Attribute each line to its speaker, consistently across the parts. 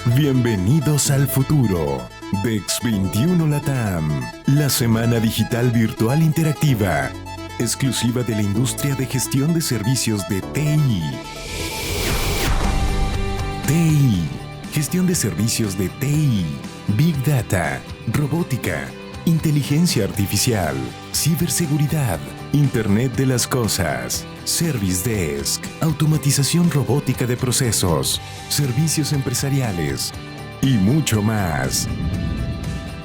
Speaker 1: Bienvenidos al futuro. DEX21 LATAM, la semana digital virtual interactiva, exclusiva de la industria de gestión de servicios de TI. TI, gestión de servicios de TI, Big Data, robótica, inteligencia artificial, ciberseguridad, Internet de las cosas, Service Desk, automatización robótica de procesos, servicios empresariales y mucho más.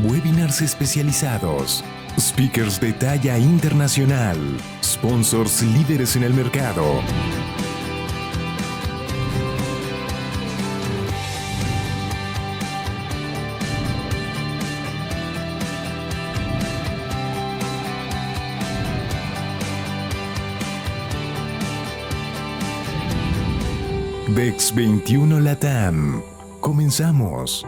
Speaker 1: Webinars especializados, speakers de talla internacional, sponsors líderes en el mercado. DEX21 LATAM. Comenzamos.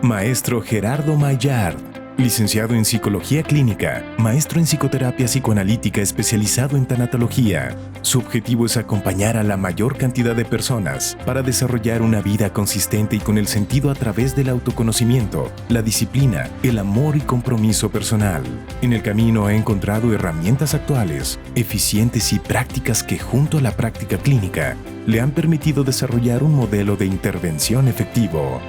Speaker 1: Maestro Gerardo Maillard, licenciado en Psicología Clínica, maestro en Psicoterapia Psicoanalítica especializado en tanatología. Su objetivo es acompañar a la mayor cantidad de personas para desarrollar una vida consistente y con el sentido a través del autoconocimiento, la disciplina, el amor y compromiso personal. En el camino ha encontrado herramientas actuales, eficientes y prácticas que junto a la práctica clínica le han permitido desarrollar un modelo de intervención efectivo.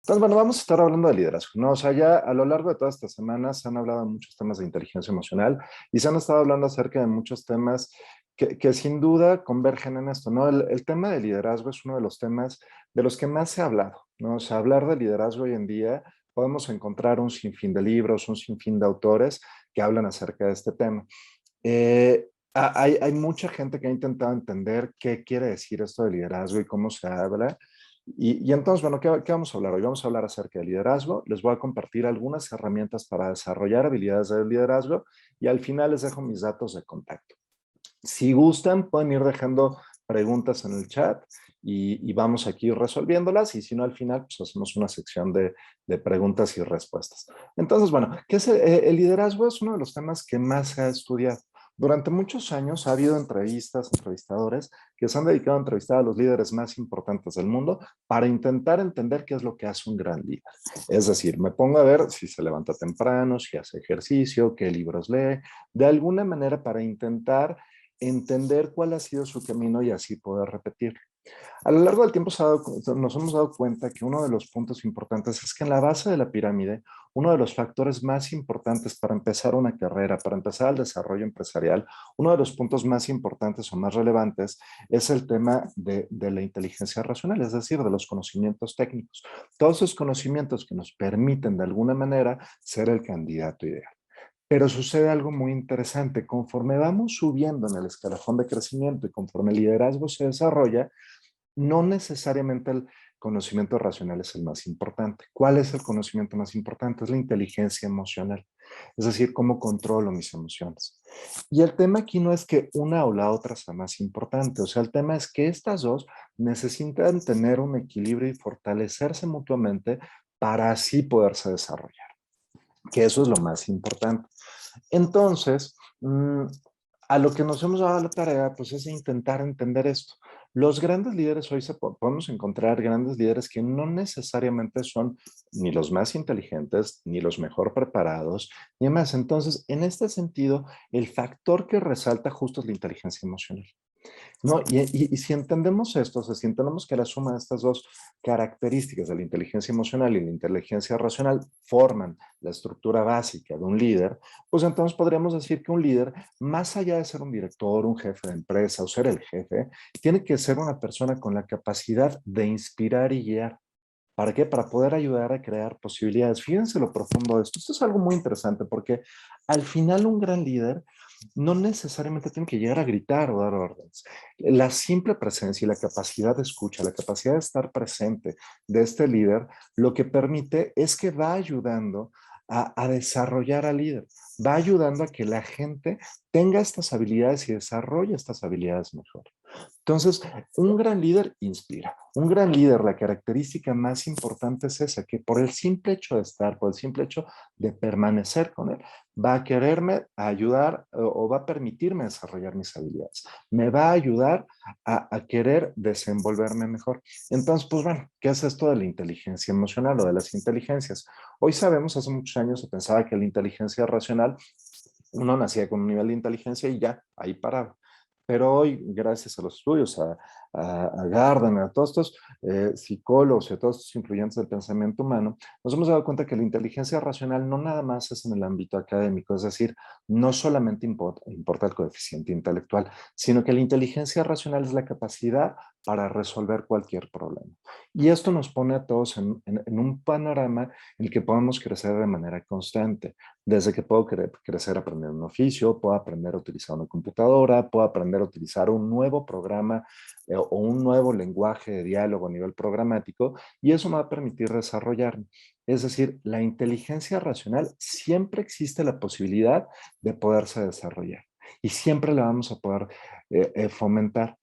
Speaker 2: Entonces, bueno, vamos a estar hablando de liderazgo, ¿no? O sea, ya a lo largo de todas estas semanas se han hablado de muchos temas de inteligencia emocional y se han estado hablando acerca de muchos temas que sin duda convergen en esto, ¿no? El tema de liderazgo es uno de los temas de los que más se ha hablado, ¿no? O sea, hablar de liderazgo hoy en día, podemos encontrar un sinfín de libros, un sinfín de autores que hablan acerca de este tema. Hay mucha gente que ha intentado entender qué quiere decir esto de liderazgo y cómo se habla. Y entonces, bueno, ¿qué vamos a hablar hoy? Vamos a hablar acerca de liderazgo. Les voy a compartir algunas herramientas para desarrollar habilidades de liderazgo y al final les dejo mis datos de contacto. Si gustan, pueden ir dejando preguntas en el chat y vamos aquí resolviéndolas y si no, al final, pues hacemos una sección de preguntas y respuestas. Entonces, bueno, ¿qué es el liderazgo? Es uno de los temas que más se ha estudiado. Durante muchos años ha habido entrevistadores que se han dedicado a entrevistar a los líderes más importantes del mundo para intentar entender qué es lo que hace un gran líder. Es decir, me pongo a ver si se levanta temprano, si hace ejercicio, qué libros lee, de alguna manera para intentar entender cuál ha sido su camino y así poder repetirlo. A lo largo del tiempo nos hemos dado cuenta que uno de los puntos importantes es que en la base de la pirámide, uno de los factores más importantes para empezar una carrera, para empezar el desarrollo empresarial, uno de los puntos más importantes o más relevantes es el tema de la inteligencia racional, es decir, de los conocimientos técnicos. Todos esos conocimientos que nos permiten de alguna manera ser el candidato ideal. Pero sucede algo muy interesante. Conforme vamos subiendo en el escalafón de crecimiento y conforme el liderazgo se desarrolla, no necesariamente el conocimiento racional es el más importante. ¿Cuál es el conocimiento más importante? Es la inteligencia emocional. Es decir, cómo controlo mis emociones. Y el tema aquí no es que una o la otra sea más importante. O sea, el tema es que estas dos necesitan tener un equilibrio y fortalecerse mutuamente para así poderse desarrollar. Que eso es lo más importante. Entonces, a lo que nos hemos dado la tarea, pues es intentar entender esto. Los grandes líderes hoy podemos encontrar grandes líderes que no necesariamente son ni los más inteligentes, ni los mejor preparados, ni más. Entonces, en este sentido, el factor que resalta justo es la inteligencia emocional. ¿No? Y si entendemos esto, o sea, si entendemos que la suma de estas dos características de la inteligencia emocional y la inteligencia racional forman la estructura básica de un líder, pues entonces podríamos decir que un líder, más allá de ser un director, un jefe de empresa o ser el jefe, tiene que ser una persona con la capacidad de inspirar y guiar. ¿Para qué? Para poder ayudar a crear posibilidades. Fíjense lo profundo de esto. Esto es algo muy interesante porque al final un gran líder no necesariamente tiene que llegar a gritar o dar órdenes. La simple presencia y la capacidad de escucha, la capacidad de estar presente de este líder, lo que permite es que va ayudando a desarrollar al líder, va ayudando a que la gente tenga estas habilidades y desarrolle estas habilidades mejor. Entonces, un gran líder inspira. Un gran líder, la característica más importante es esa, que por el simple hecho de estar, por el simple hecho de permanecer con él, va a quererme ayudar o va a permitirme desarrollar mis habilidades. Me va a ayudar a querer desenvolverme mejor. Entonces, pues bueno, ¿qué es esto de la inteligencia emocional o de las inteligencias? Hoy sabemos, hace muchos años se pensaba que la inteligencia racional, uno nacía con un nivel de inteligencia y ya, ahí paraba. Pero hoy, gracias a los estudios, a Gardner, a todos estos psicólogos y a todos estos influyentes del pensamiento humano, nos hemos dado cuenta que la inteligencia racional no nada más es en el ámbito académico, es decir, no solamente importa el coeficiente intelectual, sino que la inteligencia racional es la capacidad para resolver cualquier problema. Y esto nos pone a todos en un panorama en el que podemos crecer de manera constante. Desde que puedo crecer aprendiendo un oficio, puedo aprender a utilizar una computadora, puedo aprender a utilizar un nuevo programa o un nuevo lenguaje de diálogo a nivel programático, y eso me va a permitir desarrollarme. Es decir, la inteligencia racional siempre existe la posibilidad de poderse desarrollar y siempre la vamos a poder fomentar.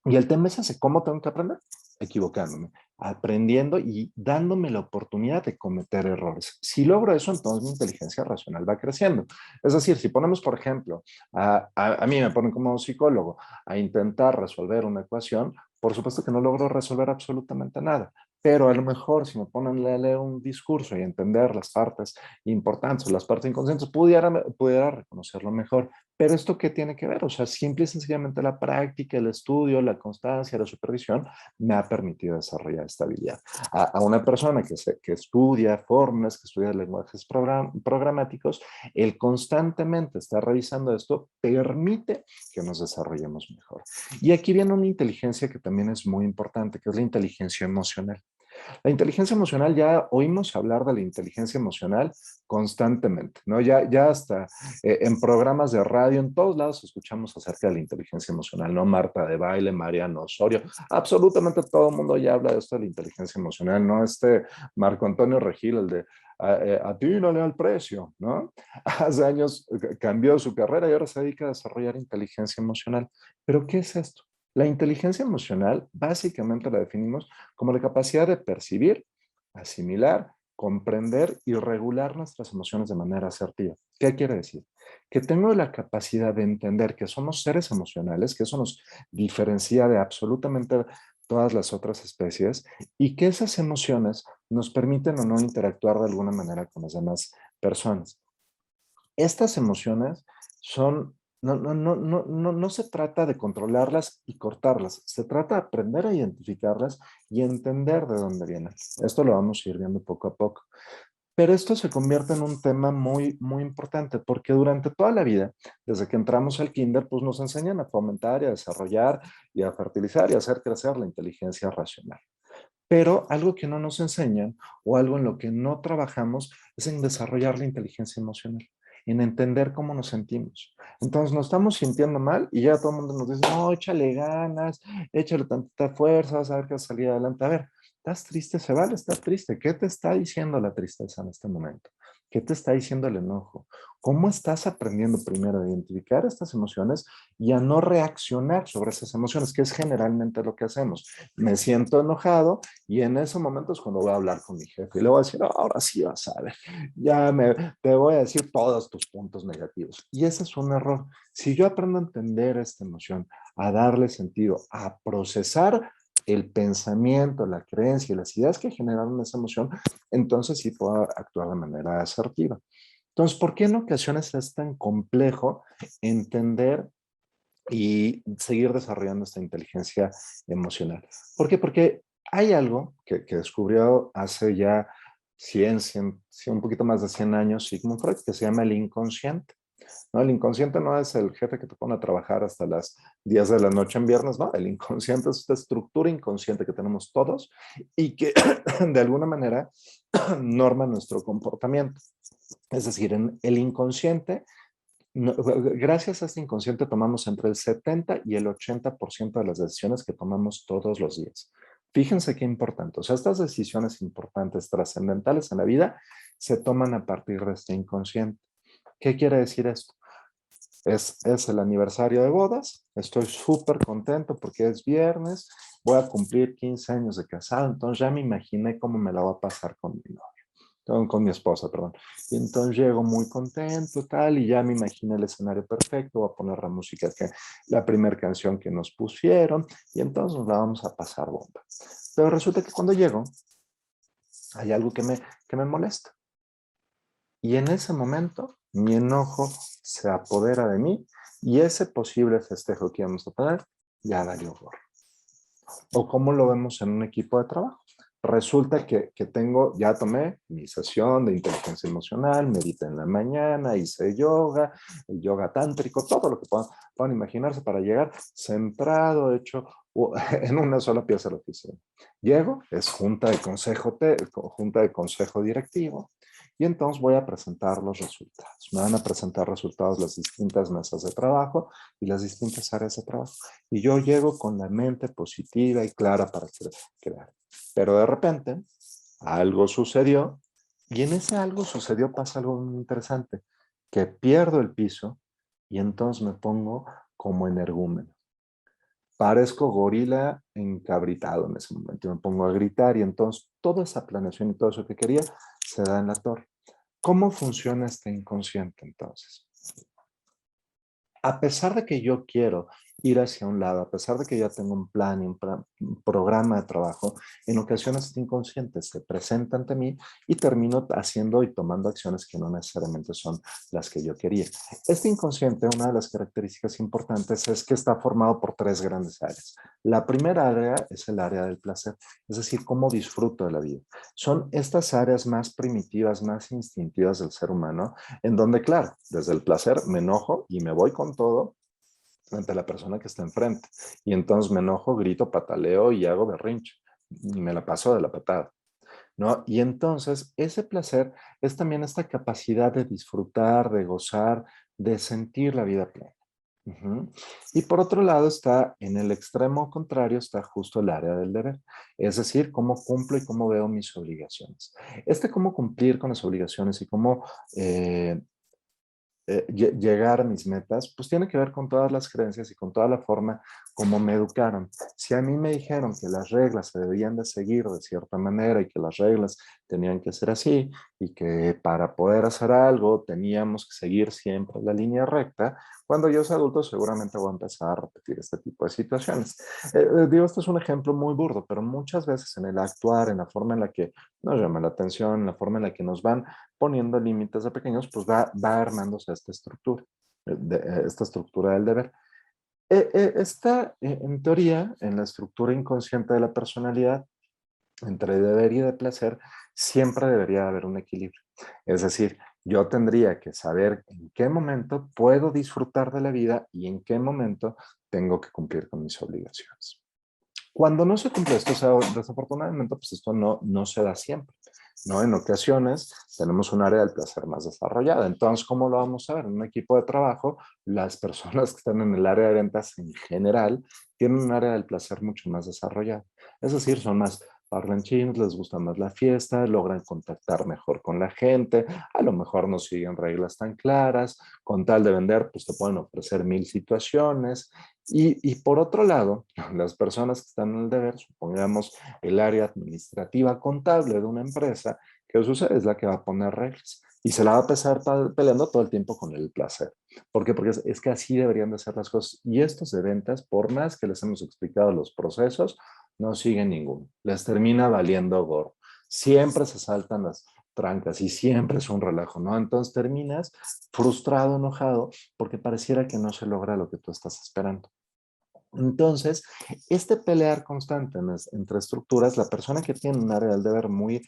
Speaker 2: Y el tema es ese, ¿cómo tengo que aprender? Equivocándome, aprendiendo y dándome la oportunidad de cometer errores. Si logro eso, entonces mi inteligencia racional va creciendo. Es decir, si ponemos, por ejemplo, a mí me ponen como psicólogo a intentar resolver una ecuación, por supuesto que no logro resolver absolutamente nada. Pero a lo mejor si me ponen a leer un discurso y entender las partes importantes o las partes inconscientes, pudiera reconocerlo mejor. Pero esto qué tiene que ver? O sea, simple y sencillamente la práctica, el estudio, la constancia, la supervisión me ha permitido desarrollar esta habilidad. A una persona que estudia fórmulas, que estudia lenguajes programáticos, el constantemente estar revisando esto permite que nos desarrollemos mejor. Y aquí viene una inteligencia que también es muy importante, que es la inteligencia emocional. La inteligencia emocional, ya oímos hablar de la inteligencia emocional constantemente, ¿no? Ya hasta en programas de radio, en todos lados escuchamos acerca de la inteligencia emocional, ¿no? Marta de Baile, Mariano Osorio, absolutamente todo el mundo ya habla de esto de la inteligencia emocional, ¿no? Marco Antonio Regil, el de atínale al precio, ¿no? Hace años cambió su carrera y ahora se dedica a desarrollar inteligencia emocional. ¿Pero qué es esto? La inteligencia emocional básicamente la definimos como la capacidad de percibir, asimilar, comprender y regular nuestras emociones de manera asertiva. ¿Qué quiere decir? Que tengo la capacidad de entender que somos seres emocionales, que eso nos diferencia de absolutamente todas las otras especies y que esas emociones nos permiten o no interactuar de alguna manera con las demás personas. Estas emociones son, no se trata de controlarlas y cortarlas, se trata de aprender a identificarlas y entender de dónde vienen. Esto lo vamos a ir viendo poco a poco. Pero esto se convierte en un tema muy, muy importante porque durante toda la vida, desde que entramos al kinder, pues nos enseñan a fomentar y a desarrollar y a fertilizar y a hacer crecer la inteligencia racional. Pero algo que no nos enseñan o algo en lo que no trabajamos es en desarrollar la inteligencia emocional, en entender cómo nos sentimos. Entonces nos estamos sintiendo mal y ya todo el mundo nos dice, no, échale ganas, échale tantita fuerza, vas a ver que vas a salir adelante. A ver, ¿estás triste? Se vale estar triste. ¿Qué te está diciendo la tristeza en este momento? ¿Qué te está diciendo el enojo? ¿Cómo estás aprendiendo primero a identificar estas emociones y a no reaccionar sobre esas emociones, que es generalmente lo que hacemos? Me siento enojado y en ese momento es cuando voy a hablar con mi jefe y le voy a decir, "Oh, ahora sí vas a ver, te voy a decir todos tus puntos negativos". Y ese es un error. Si yo aprendo a entender esta emoción, a darle sentido, a procesar el pensamiento, la creencia y las ideas que generaron esa emoción, entonces sí puedo actuar de manera asertiva. Entonces, ¿por qué en ocasiones es tan complejo entender y seguir desarrollando esta inteligencia emocional? ¿Por qué? Porque hay algo que descubrió hace ya 100, un poquito más de 100 años Sigmund Freud, que se llama el inconsciente, ¿no? El inconsciente no es el jefe que te pone a trabajar hasta las 10 de la noche en viernes, no. El inconsciente es esta estructura inconsciente que tenemos todos y que de alguna manera norma nuestro comportamiento. Es decir, en el inconsciente, gracias a este inconsciente tomamos entre el 70 y el 80% de las decisiones que tomamos todos los días. Fíjense qué importante. O sea, estas decisiones importantes, trascendentales en la vida, se toman a partir de este inconsciente. ¿Qué quiere decir esto? Es el aniversario de bodas, estoy súper contento porque es viernes, voy a cumplir 15 años de casado, entonces ya me imaginé cómo me la voy a pasar con mi novia, con mi esposa, perdón. Y entonces llego muy contento, tal, y ya me imaginé el escenario perfecto, voy a poner la música, la primera canción que nos pusieron, y entonces nos la vamos a pasar bomba. Pero resulta que cuando llego, hay algo que me molesta. Y en ese momento, mi enojo se apodera de mí y ese posible festejo que íbamos a tener ya valió gorro. O como lo vemos en un equipo de trabajo. Resulta que ya tomé mi sesión de inteligencia emocional, medité en la mañana, hice yoga, el yoga tántrico, todo lo que puedan imaginarse para llegar centrado, hecho en una sola pieza de la oficina. Llego, es junta de consejo directivo, y entonces voy a presentar los resultados. Me van a presentar resultados las distintas mesas de trabajo y las distintas áreas de trabajo. Y yo llego con la mente positiva y clara para crear. Pero de repente, algo sucedió y en ese algo sucedió, pasa algo muy interesante, que pierdo el piso y entonces me pongo como energúmeno. Parezco gorila encabritado en ese momento. Me pongo a gritar y entonces toda esa planeación y todo eso que quería se da en la torre. ¿Cómo funciona este inconsciente entonces? A pesar de que yo quiero ir hacia un lado, a pesar de que ya tengo un plan y un programa de trabajo, en ocasiones este inconsciente se presenta ante mí y termino haciendo y tomando acciones que no necesariamente son las que yo quería. Este inconsciente, una de las características importantes es que está formado por tres grandes áreas. La primera área es el área del placer, es decir, cómo disfruto de la vida. Son estas áreas más primitivas, más instintivas del ser humano, en donde, claro, desde el placer me enojo y me voy con todo ante la persona que está enfrente. Y entonces me enojo, grito, pataleo y hago berrinche. Y me la paso de la patada, ¿no? Y entonces ese placer es también esta capacidad de disfrutar, de gozar, de sentir la vida plena. Ujú. Y por otro lado está, en el extremo contrario, está justo el área del deber, es decir, cómo cumplo y cómo veo mis obligaciones. Cómo cumplir con las obligaciones y cómo eh, llegar a mis metas, pues tiene que ver con todas las creencias y con toda la forma como me educaron. Si a mí me dijeron que las reglas se debían de seguir de cierta manera y que las reglas tenían que ser así y que para poder hacer algo teníamos que seguir siempre la línea recta, cuando yo sea adulto seguramente voy a empezar a repetir este tipo de situaciones. Digo, este es un ejemplo muy burdo, pero muchas veces en el actuar, en la forma en la que nos llama la atención, en la forma en la que nos van poniendo límites de pequeños, pues va armándose esta estructura del deber. Está, en teoría, en la estructura inconsciente de la personalidad, entre deber y de placer, siempre debería haber un equilibrio. Es decir, yo tendría que saber en qué momento puedo disfrutar de la vida y en qué momento tengo que cumplir con mis obligaciones. Cuando no se cumple esto, o sea, desafortunadamente, pues esto no se da siempre, ¿no? En ocasiones tenemos un área del placer más desarrollada. Entonces, ¿cómo lo vamos a ver? En un equipo de trabajo, las personas que están en el área de ventas en general tienen un área del placer mucho más desarrollada. Es decir, son más parlanchines, les gusta más la fiesta, logran contactar mejor con la gente, a lo mejor no siguen reglas tan claras, con tal de vender, pues te pueden ofrecer mil situaciones. Y por otro lado, las personas que están en el deber, supongamos el área administrativa contable de una empresa, ¿qué sucede? Es la que va a poner reglas y se la va a pasar peleando todo el tiempo con el placer. ¿Por qué? Porque es que así deberían de ser las cosas. Y estos de ventas, por más que les hemos explicado los procesos, no siguen ninguno. Les termina valiendo gorro. Siempre se saltan las trancas y siempre es un relajo, ¿no? Entonces terminas frustrado, enojado, porque pareciera que no se logra lo que tú estás esperando. Entonces, este pelear constante entre estructuras, la persona que tiene un área del deber muy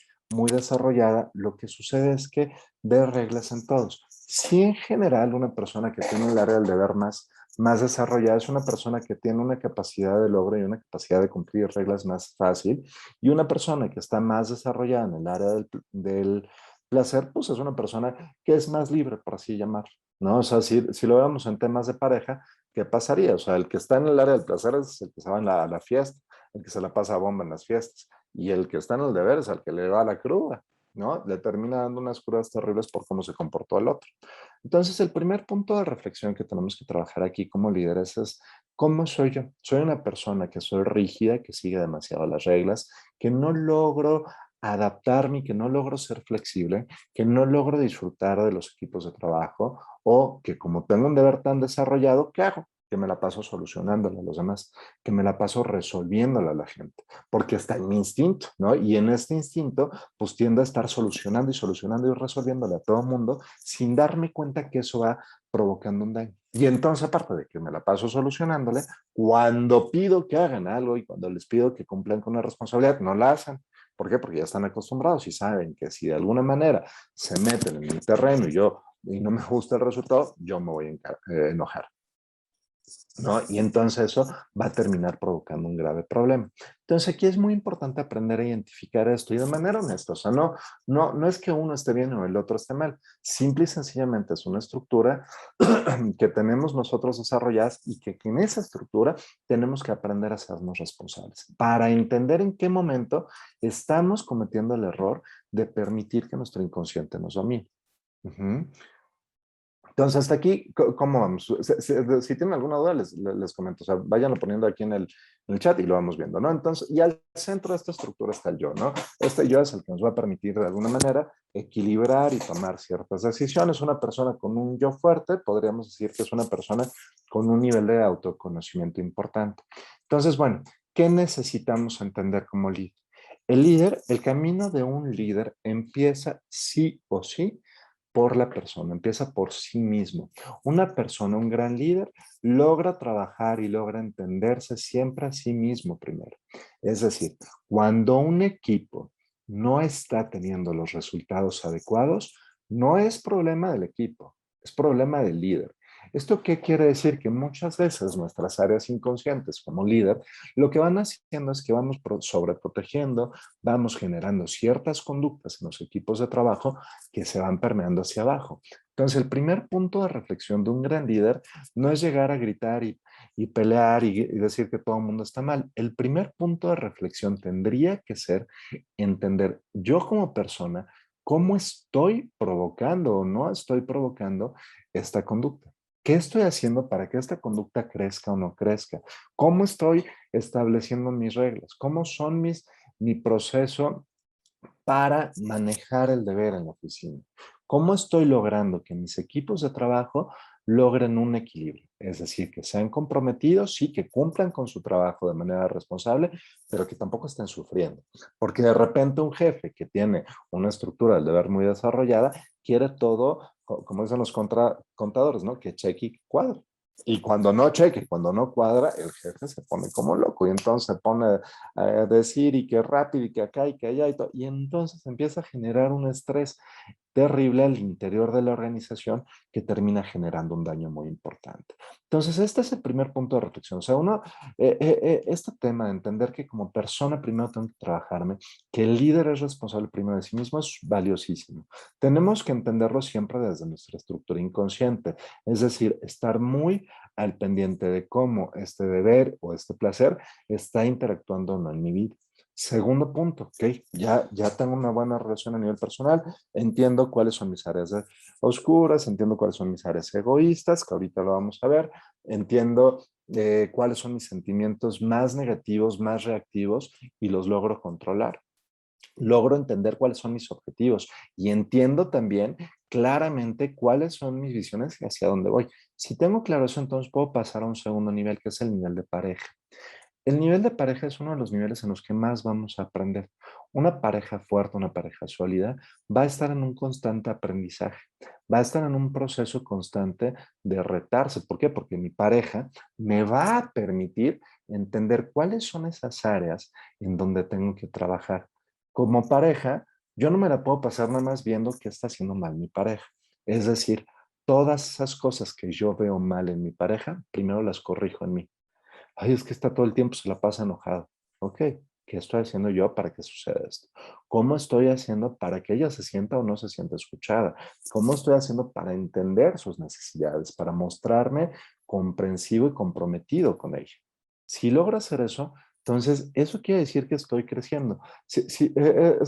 Speaker 2: desarrollada, lo que sucede es que ve reglas en todos. Si en general una persona que tiene el área del deber más desarrollada es una persona que tiene una capacidad de logro y una capacidad de cumplir reglas más fácil, y una persona que está más desarrollada en el área del placer, pues es una persona que es más libre, por así llamarlo, ¿no? O sea, si lo vemos en temas de pareja, ¿qué pasaría? O sea, el que está en el área del placer es el que se va a la fiesta, el que se la pasa a bomba en las fiestas. Y el que está en el deber es el que le va a la cruda, ¿no? Le termina dando unas crudas terribles por cómo se comportó el otro. Entonces, el primer punto de reflexión que tenemos que trabajar aquí como líderes es cómo soy yo. Soy una persona que soy rígida, que sigue demasiado las reglas, que no logro adaptarme, que no logro ser flexible, que no logro disfrutar de los equipos de trabajo o que como tengo un deber tan desarrollado, ¿qué hago? Que me la paso solucionándole a los demás, que me la paso resolviéndole a la gente, porque está en mi instinto, ¿no? Y en este instinto, pues tiendo a estar solucionando y solucionando y resolviéndole a todo el mundo sin darme cuenta que eso va provocando un daño. Y entonces, aparte de que me la paso solucionándole, cuando pido que hagan algo y cuando les pido que cumplan con una responsabilidad, no la hacen. ¿Por qué? Porque ya están acostumbrados y saben que si de alguna manera se meten en mi terreno y no me gusta el resultado, yo me voy a enojar. ¿No? Y entonces eso va a terminar provocando un grave problema. Entonces aquí es muy importante aprender a identificar esto y de manera honesta. O sea, no es que uno esté bien o el otro esté mal. Simple y sencillamente es una estructura que tenemos nosotros desarrolladas y que en esa estructura tenemos que aprender a hacernos responsables para entender en qué momento estamos cometiendo el error de permitir que nuestro inconsciente nos domine. Uh-huh. Entonces, hasta aquí, ¿cómo vamos? Si tienen alguna duda, les comento. O sea, váyanlo poniendo aquí en el chat y lo vamos viendo, ¿no? Entonces, y al centro de esta estructura está el yo, ¿no? Este yo es el que nos va a permitir, de alguna manera, equilibrar y tomar ciertas decisiones. Una persona con un yo fuerte, podríamos decir que es una persona con un nivel de autoconocimiento importante. Entonces, bueno, ¿qué necesitamos entender como líder? El líder, el camino de un líder empieza sí o sí por la persona, empieza por sí mismo. Una persona, un gran líder, logra trabajar y logra entenderse siempre a sí mismo primero. Es decir, cuando un equipo no está teniendo los resultados adecuados, no es problema del equipo, es problema del líder. ¿Esto qué quiere decir? Que muchas veces nuestras áreas inconscientes como líder, lo que van haciendo es que vamos sobreprotegiendo, vamos generando ciertas conductas en los equipos de trabajo que se van permeando hacia abajo. Entonces, el primer punto de reflexión de un gran líder no es llegar a gritar y pelear y decir que todo el mundo está mal. El primer punto de reflexión tendría que ser entender yo como persona cómo estoy provocando o no estoy provocando esta conducta. ¿Qué estoy haciendo para que esta conducta crezca o no crezca? ¿Cómo estoy estableciendo mis reglas? ¿Cómo son mi proceso para manejar el deber en la oficina? ¿Cómo estoy logrando que mis equipos de trabajo logren un equilibrio? Es decir, que sean comprometidos, sí, que cumplan con su trabajo de manera responsable, pero que tampoco estén sufriendo. Porque de repente un jefe que tiene una estructura del deber muy desarrollada quiere todo, como dicen los contadores, ¿no? Que cheque y cuadre. Y cuando no cheque, cuando no cuadra, el jefe se pone como loco y entonces se pone a decir y que rápido y que acá y que allá y todo. Y entonces empieza a generar un estrés terrible al interior de la organización que termina generando un daño muy importante. Entonces, este es el primer punto de reflexión. O sea, este tema de entender que como persona primero tengo que trabajarme, que el líder es responsable primero de sí mismo es valiosísimo. Tenemos que entenderlo siempre desde nuestra estructura inconsciente, es decir, estar muy al pendiente de cómo este deber o este placer está interactuando o no en mi vida. Segundo punto, ok, ya tengo una buena relación a nivel personal, entiendo cuáles son mis áreas oscuras, entiendo cuáles son mis áreas egoístas, que ahorita lo vamos a ver, entiendo cuáles son mis sentimientos más negativos, más reactivos y los logro controlar. Logro entender cuáles son mis objetivos y entiendo también claramente cuáles son mis visiones y hacia dónde voy. Si tengo claro eso, entonces puedo pasar a un segundo nivel, que es el nivel de pareja. El nivel de pareja es uno de los niveles en los que más vamos a aprender. Una pareja fuerte, una pareja sólida, va a estar en un constante aprendizaje, va a estar en un proceso constante de retarse. ¿Por qué? Porque mi pareja me va a permitir entender cuáles son esas áreas en donde tengo que trabajar. Como pareja, yo no me la puedo pasar nada más viendo qué está haciendo mal mi pareja. Es decir, todas esas cosas que yo veo mal en mi pareja, primero las corrijo en mí. Ay, es que está todo el tiempo, se la pasa enojado. Ok, ¿qué estoy haciendo yo para que suceda esto? ¿Cómo estoy haciendo para que ella se sienta o no se sienta escuchada? ¿Cómo estoy haciendo para entender sus necesidades, para mostrarme comprensivo y comprometido con ella? Si logro hacer eso, Entonces, eso quiere decir que estoy creciendo.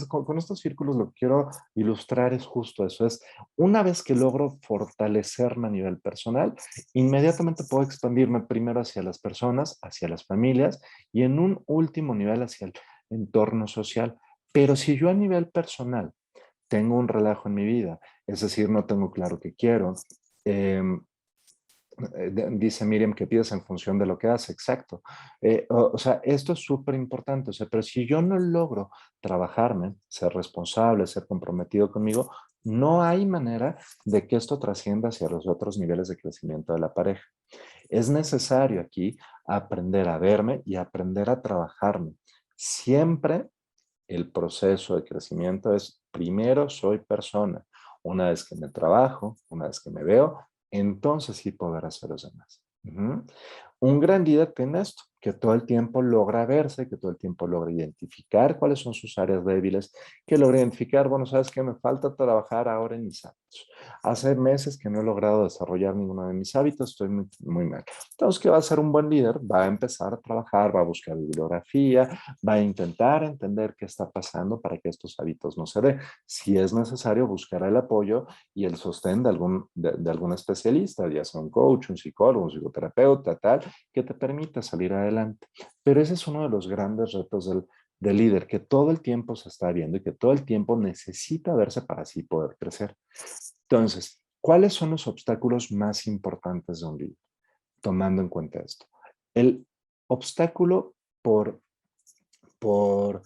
Speaker 2: Con estos círculos lo que quiero ilustrar es justo eso. Es una vez que logro fortalecerme a nivel personal, inmediatamente puedo expandirme primero hacia las personas, hacia las familias y en un último nivel hacia el entorno social. Pero si yo a nivel personal tengo un relajo en mi vida, es decir, no tengo claro qué quiero, em, dice Miriam que pides en función de lo que hace, exacto. O sea, esto es súper importante, o sea, pero si yo no logro trabajarme, ser responsable, ser comprometido conmigo, no hay manera de que esto trascienda hacia los otros niveles de crecimiento de la pareja. Es necesario aquí aprender a verme y aprender a trabajarme. Siempre el proceso de crecimiento es, primero soy persona. Una vez que me trabajo, una vez que me veo, entonces sí poder hacer los demás. Un gran líder tiene esto, que todo el tiempo logra verse, que todo el tiempo logra identificar cuáles son sus áreas débiles, que logra identificar, bueno, sabes que me falta trabajar ahora en mis hábitos. Hace meses que no he logrado desarrollar ninguno de mis hábitos, estoy muy, muy mal. Entonces, ¿qué va a ser un buen líder? Va a empezar a trabajar, va a buscar bibliografía, va a intentar entender qué está pasando para que estos hábitos no se den. Si es necesario, buscar el apoyo y el sostén de algún especialista, ya sea un coach, un psicólogo, un psicoterapeuta, tal, que te permita salir adelante. Pero ese es uno de los grandes retos del líder, que todo el tiempo se está viendo y que todo el tiempo necesita verse para así poder crecer. Entonces, ¿cuáles son los obstáculos más importantes de un líder? Tomando en cuenta esto. El obstáculo por, por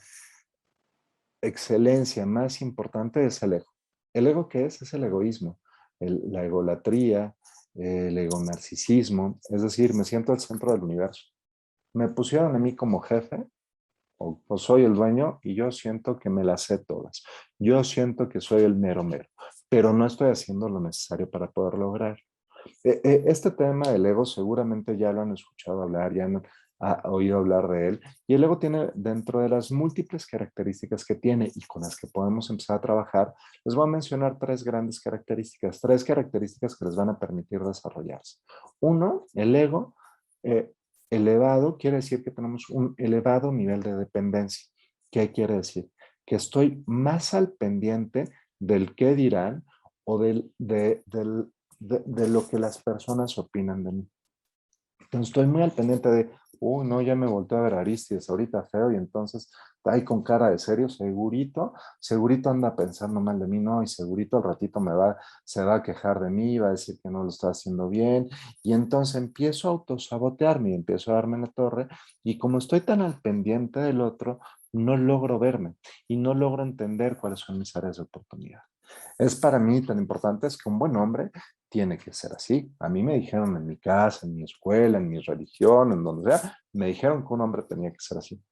Speaker 2: excelencia más importante es el ego. ¿El ego qué es? Es el egoísmo, la egolatría, el ego narcisismo, es decir, me siento al centro del universo. Me pusieron a mí como jefe o soy el dueño y yo siento que me las sé todas. Yo siento que soy el mero mero, pero no estoy haciendo lo necesario para poder lograr. Este tema del ego seguramente ya lo han escuchado hablar, ya han oído hablar de él. Y el ego tiene, dentro de las múltiples características que tiene y con las que podemos empezar a trabajar, les voy a mencionar tres características que les van a permitir desarrollarse. Uno, el ego eh, elevado quiere decir que tenemos un elevado nivel de dependencia. ¿Qué quiere decir? Que estoy más al pendiente del qué dirán o de lo que las personas opinan de mí. Entonces estoy muy al pendiente de, no, ya me volteé a ver a Aristides ahorita feo y entonces ahí con cara de serio, segurito anda pensando mal de mí, no, y segurito al ratito se va a quejar de mí, va a decir que no lo estoy haciendo bien y entonces empiezo a autosabotearme y empiezo a darme en la torre y como estoy tan al pendiente del otro, no logro verme y no logro entender cuáles son mis áreas de oportunidad. Es para mí tan importante es que un buen hombre tiene que ser así. A mí me dijeron en mi casa, en mi escuela, en mi religión, en donde sea, me dijeron que un hombre tenía que ser así.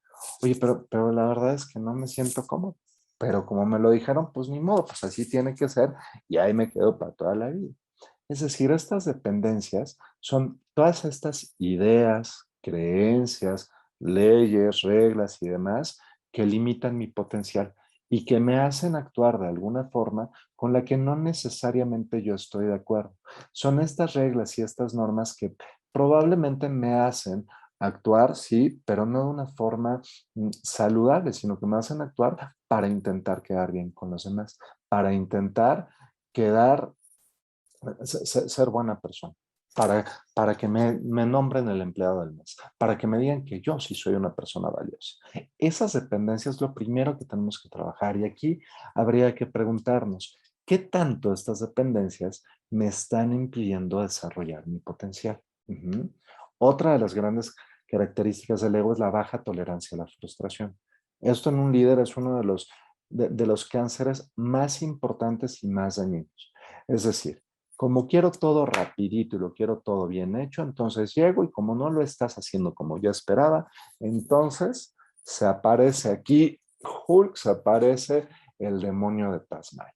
Speaker 2: Oye, pero la verdad es que no me siento cómodo. Pero como me lo dijeron, pues ni modo, pues así tiene que ser y ahí me quedo para toda la vida. Es decir, estas dependencias son todas estas ideas, creencias, leyes, reglas y demás que limitan mi potencial y que me hacen actuar de alguna forma con la que no necesariamente yo estoy de acuerdo. Son estas reglas y estas normas que probablemente me hacen actuar, sí, pero no de una forma saludable, sino que me hacen actuar para intentar quedar bien con los demás, para intentar quedar ser buena persona, para, para que me nombren el empleado del mes, para que me digan que yo sí soy una persona valiosa. Esas dependencias es lo primero que tenemos que trabajar y aquí habría que preguntarnos, ¿qué tanto estas dependencias me están impidiendo desarrollar mi potencial? Otra de las grandes características del ego es la baja tolerancia a la frustración. Esto en un líder es uno de los cánceres más importantes y más dañinos. Es decir, como quiero todo rapidito y lo quiero todo bien hecho, entonces llego y como no lo estás haciendo como yo esperaba, entonces se aparece aquí Hulk, se aparece el demonio de Tasmania,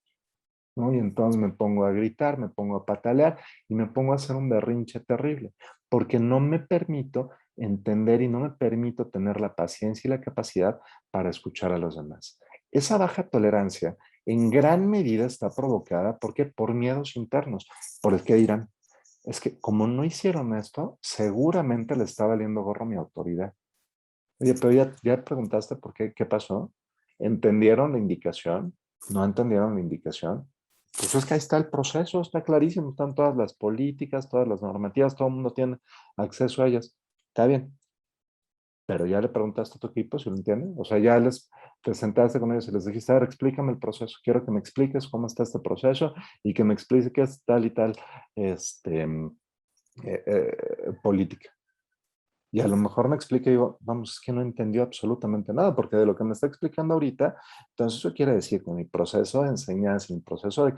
Speaker 2: ¿no? Y entonces me pongo a gritar, me pongo a patalear y me pongo a hacer un berrinche terrible, porque no me permito entender y no me permito tener la paciencia y la capacidad para escuchar a los demás. Esa baja tolerancia en gran medida está provocada porque por miedos internos, por el que dirán, es que como no hicieron esto, seguramente le está valiendo gorro mi autoridad. Oye, pero ya preguntaste por qué pasó. ¿Entendieron la indicación? ¿No entendieron la indicación? Pues es que ahí está el proceso, está clarísimo, están todas las políticas, todas las normativas, todo el mundo tiene acceso a ellas. Está bien, pero ya le preguntaste a tu equipo si lo entienden. O sea, ya te sentaste con ellos y les dijiste, a ver, explícame el proceso. Quiero que me expliques cómo está este proceso y que me expliques tal y tal este, política. Y a lo mejor me explica y digo, vamos, es que no entendió absolutamente nada, porque de lo que me está explicando ahorita, entonces eso quiere decir que mi proceso de enseñanza, mi proceso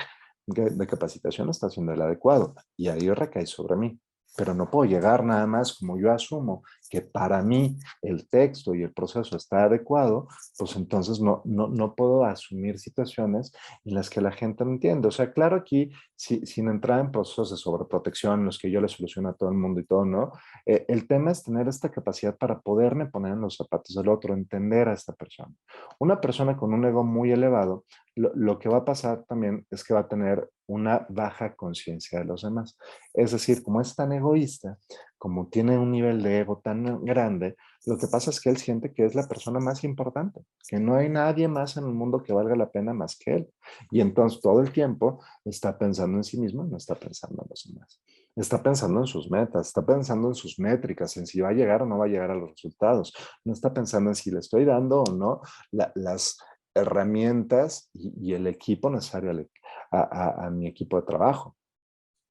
Speaker 2: de capacitación está siendo el adecuado. Y ahí recae sobre mí. Pero no puedo llegar nada más como yo asumo que para mí el texto y el proceso está adecuado, pues entonces no puedo asumir situaciones en las que la gente no entiende. O sea, claro, aquí, sin entrar en procesos de sobreprotección, en los que yo le soluciono a todo el mundo y todo, ¿no? El tema es tener esta capacidad para poderme poner en los zapatos del otro, entender a esta persona. Una persona con un ego muy elevado, lo que va a pasar también es que va a tener una baja conciencia de los demás. Es decir, como es tan egoísta, como tiene un nivel de ego tan grande, lo que pasa es que él siente que es la persona más importante, que no hay nadie más en el mundo que valga la pena más que él. Y entonces todo el tiempo está pensando en sí mismo y no está pensando en los demás. Está pensando en sus metas, está pensando en sus métricas, en si va a llegar o no va a llegar a los resultados. No está pensando en si le estoy dando o no las herramientas y el equipo necesario a mi equipo de trabajo.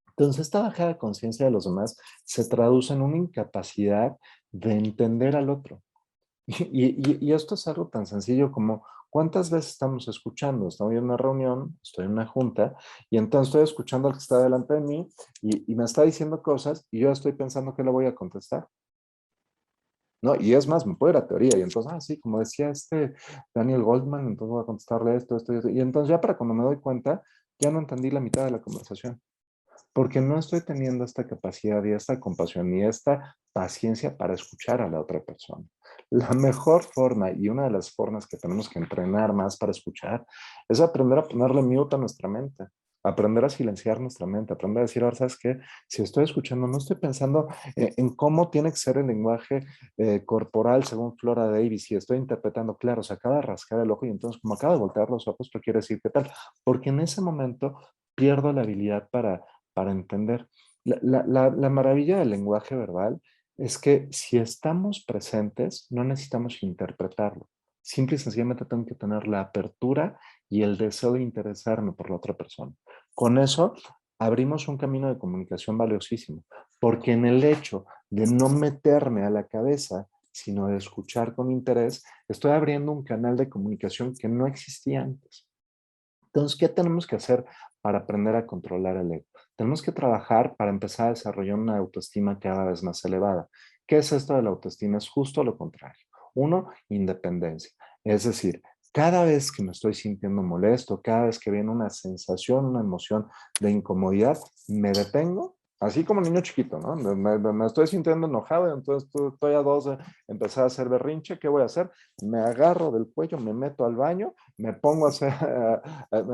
Speaker 2: Entonces, esta bajada de conciencia de los demás se traduce en una incapacidad de entender al otro. Y esto es algo tan sencillo como cuántas veces estamos escuchando. Estoy en una reunión, estoy en una junta, y entonces estoy escuchando al que está delante de mí y me está diciendo cosas y yo estoy pensando que le voy a contestar. ¿No? Y es más, me puede ir a teoría. Y entonces, sí, como decía Daniel Goldman, entonces voy a contestarle esto, y esto. Y entonces ya para cuando me doy cuenta, ya no entendí la mitad de la conversación porque no estoy teniendo esta capacidad y esta compasión y esta paciencia para escuchar a la otra persona. La mejor forma y una de las formas que tenemos que entrenar más para escuchar es aprender a ponerle mute a nuestra mente, aprender a silenciar nuestra mente, aprender a decir, ahora, ¿sabes qué? Si estoy escuchando, no estoy pensando en cómo tiene que ser el lenguaje corporal según Flora Davis, y estoy interpretando, claro, se acaba de rascar el ojo y entonces como acaba de voltear los ojos, esto quiere decir qué tal, porque en ese momento pierdo la habilidad para entender. La maravilla del lenguaje verbal es que si estamos presentes, no necesitamos interpretarlo. Simple y sencillamente tengo que tener la apertura y el deseo de interesarme por la otra persona. Con eso abrimos un camino de comunicación valiosísimo, porque en el hecho de no meterme a la cabeza, sino de escuchar con interés, estoy abriendo un canal de comunicación que no existía antes. Entonces, ¿qué tenemos que hacer para aprender a controlar el ego? Tenemos que trabajar para empezar a desarrollar una autoestima cada vez más elevada. ¿Qué es esto de la autoestima? Es justo lo contrario. Uno, independencia. Es decir, cada vez que me estoy sintiendo molesto, cada vez que viene una sensación, una emoción de incomodidad, me detengo, así como niño chiquito, ¿no? Me estoy sintiendo enojado, entonces estoy a dos de empezar a hacer berrinche. ¿Qué voy a hacer? Me agarro del cuello, me meto al baño, me pongo a hacer,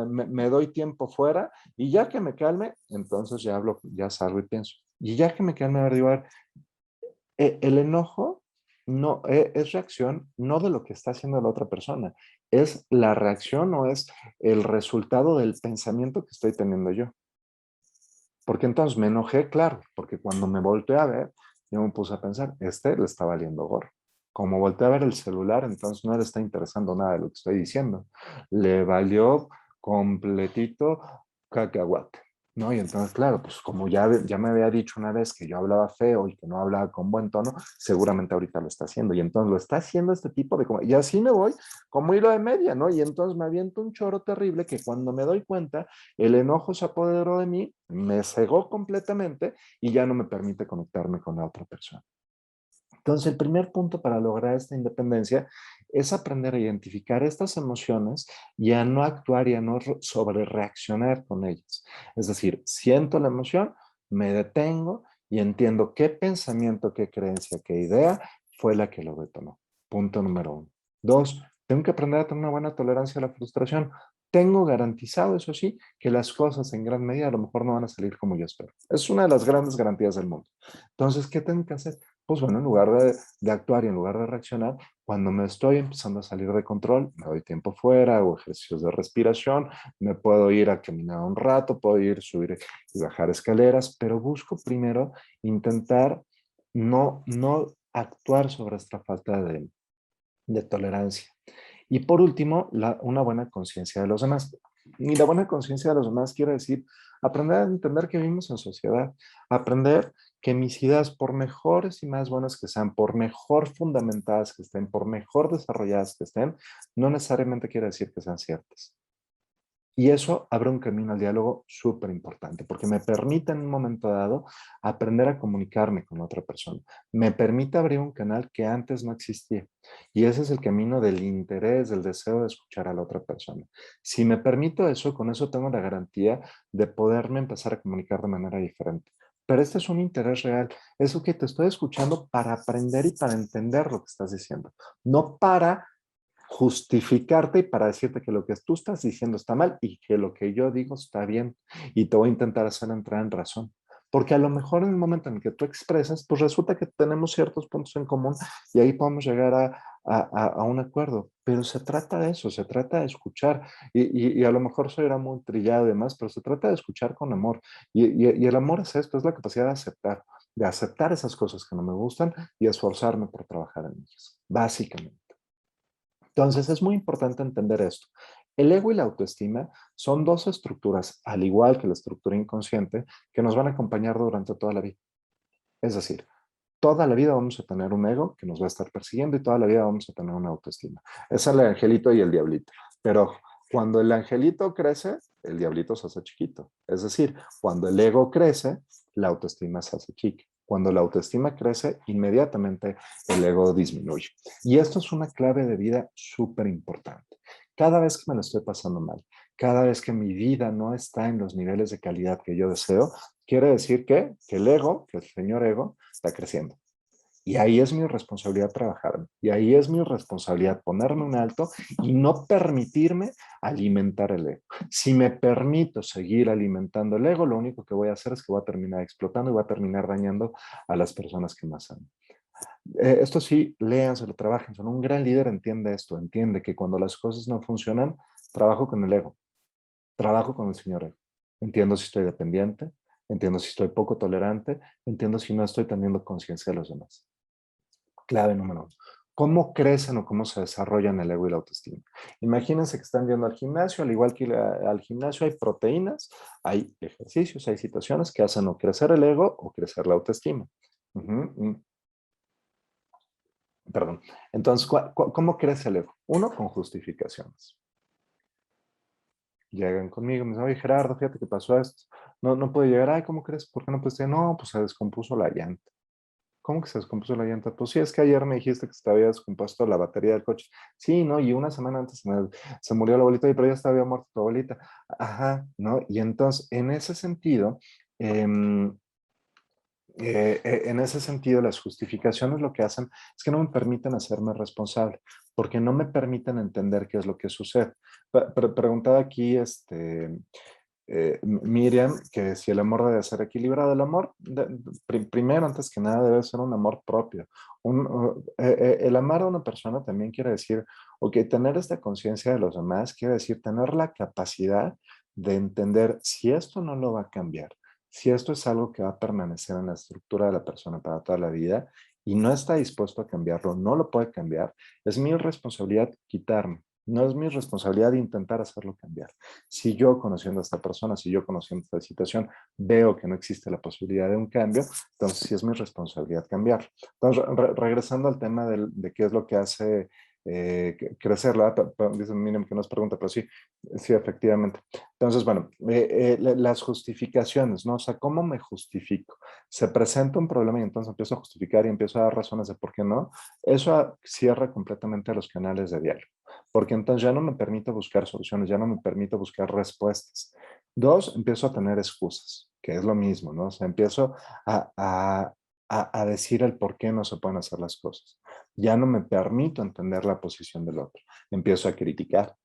Speaker 2: me doy tiempo fuera y ya que me calme, entonces ya hablo, ya salgo y pienso. Y ya que me calme, a ver, digo, a ver, el enojo no es reacción no de lo que está haciendo la otra persona, es la reacción o es el resultado del pensamiento que estoy teniendo yo. Porque entonces me enojé, claro, porque cuando me volteé a ver, yo me puse a pensar, le está valiendo gorro. Como volteé a ver el celular, entonces no le está interesando nada de lo que estoy diciendo. Le valió completito cacahuate, ¿no? Y entonces, claro, pues como ya me había dicho una vez que yo hablaba feo y que no hablaba con buen tono, seguramente ahorita lo está haciendo. Y entonces lo está haciendo este tipo de... Y así me voy como hilo de media, ¿no? Y entonces me aviento un choro terrible que cuando me doy cuenta, el enojo se apoderó de mí, me cegó completamente y ya no me permite conectarme con la otra persona. Entonces, el primer punto para lograr esta independencia es aprender a identificar estas emociones y a no actuar y a no sobre reaccionar con ellas. Es decir, siento la emoción, me detengo y entiendo qué pensamiento, qué creencia, qué idea fue la que lo detonó. Punto número uno. Dos, tengo que aprender a tener una buena tolerancia a la frustración. Tengo garantizado, eso sí, que las cosas en gran medida a lo mejor no van a salir como yo espero. Es una de las grandes garantías del mundo. Entonces, ¿qué tengo que hacer? pues bueno, en lugar de actuar y en lugar de reaccionar, cuando me estoy empezando a salir de control, me doy tiempo fuera, hago ejercicios de respiración, me puedo ir a caminar un rato, puedo ir, subir y bajar escaleras, pero busco primero intentar no actuar sobre esta falta de tolerancia. Y por último, una buena conciencia de los demás. Y la buena conciencia de los demás quiere decir aprender a entender que vivimos en sociedad, aprender que mis ideas, por mejores y más buenas que sean, por mejor fundamentadas que estén, por mejor desarrolladas que estén, no necesariamente quiere decir que sean ciertas. Y eso abre un camino al diálogo súper importante, porque me permite en un momento dado aprender a comunicarme con otra persona. Me permite abrir un canal que antes no existía. Y ese es el camino del interés, del deseo de escuchar a la otra persona. Si me permito eso, con eso tengo la garantía de poderme empezar a comunicar de manera diferente. Pero este es un interés real. Es que te estoy escuchando para aprender y para entender lo que estás diciendo, no para justificarte y para decirte que lo que tú estás diciendo está mal y que lo que yo digo está bien y te voy a intentar hacer entrar en razón. Porque a lo mejor en el momento en el que tú expresas, pues resulta que tenemos ciertos puntos en común y ahí podemos llegar a un acuerdo. Pero se trata de eso, se trata de escuchar. Y a lo mejor soy era muy trillado y demás, pero se trata de escuchar con amor. Y el amor es esto, es la capacidad de aceptar esas cosas que no me gustan y esforzarme por trabajar en ellas, básicamente. Entonces es muy importante entender esto. El ego y la autoestima son dos estructuras, al igual que la estructura inconsciente, que nos van a acompañar durante toda la vida. Es decir, toda la vida vamos a tener un ego que nos va a estar persiguiendo y toda la vida vamos a tener una autoestima. Es el angelito y el diablito. Pero cuando el angelito crece, el diablito se hace chiquito. Es decir, cuando el ego crece, la autoestima se hace chica. Cuando la autoestima crece, inmediatamente el ego disminuye. Y esto es una clave de vida súper importante. Cada vez que me lo estoy pasando mal, cada vez que mi vida no está en los niveles de calidad que yo deseo, quiere decir que el ego, que el señor ego, está creciendo. Y ahí es mi responsabilidad trabajarme. Y ahí es mi responsabilidad ponerme un alto y no permitirme alimentar el ego. Si me permito seguir alimentando el ego, lo único que voy a hacer es que voy a terminar explotando y voy a terminar dañando a las personas que más amo. Esto sí, léanselo, trabajen. Son un gran líder, entiende esto, entiende que cuando las cosas no funcionan, trabajo con el ego, trabajo con el señor ego. Entiendo si estoy dependiente, entiendo si estoy poco tolerante, entiendo si no estoy teniendo conciencia de los demás. Clave número 1. ¿Cómo crecen o cómo se desarrollan el ego y la autoestima? Imagínense que están yendo al gimnasio, al igual que al gimnasio hay proteínas, hay ejercicios, hay situaciones que hacen o crecer el ego o crecer la autoestima. Perdón. Entonces, ¿cómo crece el ego? Uno, con justificaciones. Llegan conmigo, me dicen, oye Gerardo, fíjate que pasó esto. No puede llegar, ay, ¿cómo crees? ¿Por qué no puedes? No, pues se descompuso la llanta. ¿Cómo que se descompuso la llanta? Pues sí, es que ayer me dijiste que se te había descompuesto la batería del coche. Sí, ¿no? Y una semana antes se murió la abuelita, pero ya había muerto tu abuelita. Ajá, ¿no? Y entonces, em, en ese sentido, las justificaciones lo que hacen es que no me permiten hacerme responsable, porque no me permiten entender qué es lo que sucede. Preguntaba aquí, Miriam, que si el amor debe ser equilibrado, el amor, primero, antes que nada, debe ser un amor propio. El amar a una persona también quiere decir, ok, tener esta conciencia de los demás, quiere decir tener la capacidad de entender si esto no lo va a cambiar, si esto es algo que va a permanecer en la estructura de la persona para toda la vida y no está dispuesto a cambiarlo, no lo puede cambiar, es mi responsabilidad quitarme. No es mi responsabilidad intentar hacerlo cambiar. Si yo conociendo a esta persona, si yo conociendo esta situación, veo que no existe la posibilidad de un cambio, entonces sí es mi responsabilidad cambiar. Entonces, regresando al tema de qué es lo que hace crecer, dicen, miren que no es pregunta, pero sí, sí, efectivamente. Entonces, bueno, las justificaciones, ¿no? O sea, ¿cómo me justifico? Se presenta un problema y entonces empiezo a justificar y empiezo a dar razones de por qué no. Eso cierra completamente los canales de diálogo, porque entonces ya no me permite buscar soluciones, ya no me permite buscar respuestas. Dos, empiezo a tener excusas, que es lo mismo, ¿no? O sea, empiezo a, a, a decir el por qué no se pueden hacer las cosas. Ya no me permito entender la posición del otro. Empiezo a criticar.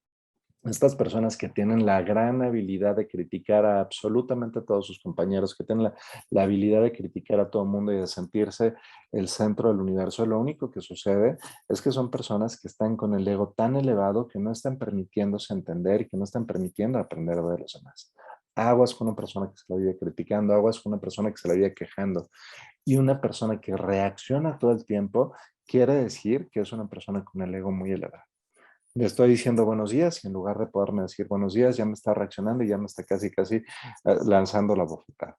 Speaker 2: Estas personas que tienen la gran habilidad de criticar a absolutamente todos sus compañeros, que tienen la habilidad de criticar a todo el mundo y de sentirse el centro del universo, lo único que sucede es que son personas que están con el ego tan elevado que no están permitiéndose entender y que no están permitiendo aprender de los demás. Aguas con una persona que se la vive criticando, aguas con una persona que se la vive quejando y una persona que reacciona todo el tiempo quiere decir que es una persona con el ego muy elevado. Le estoy diciendo buenos días y en lugar de poderme decir buenos días, ya me está reaccionando y ya me está casi, casi lanzando la bofetada.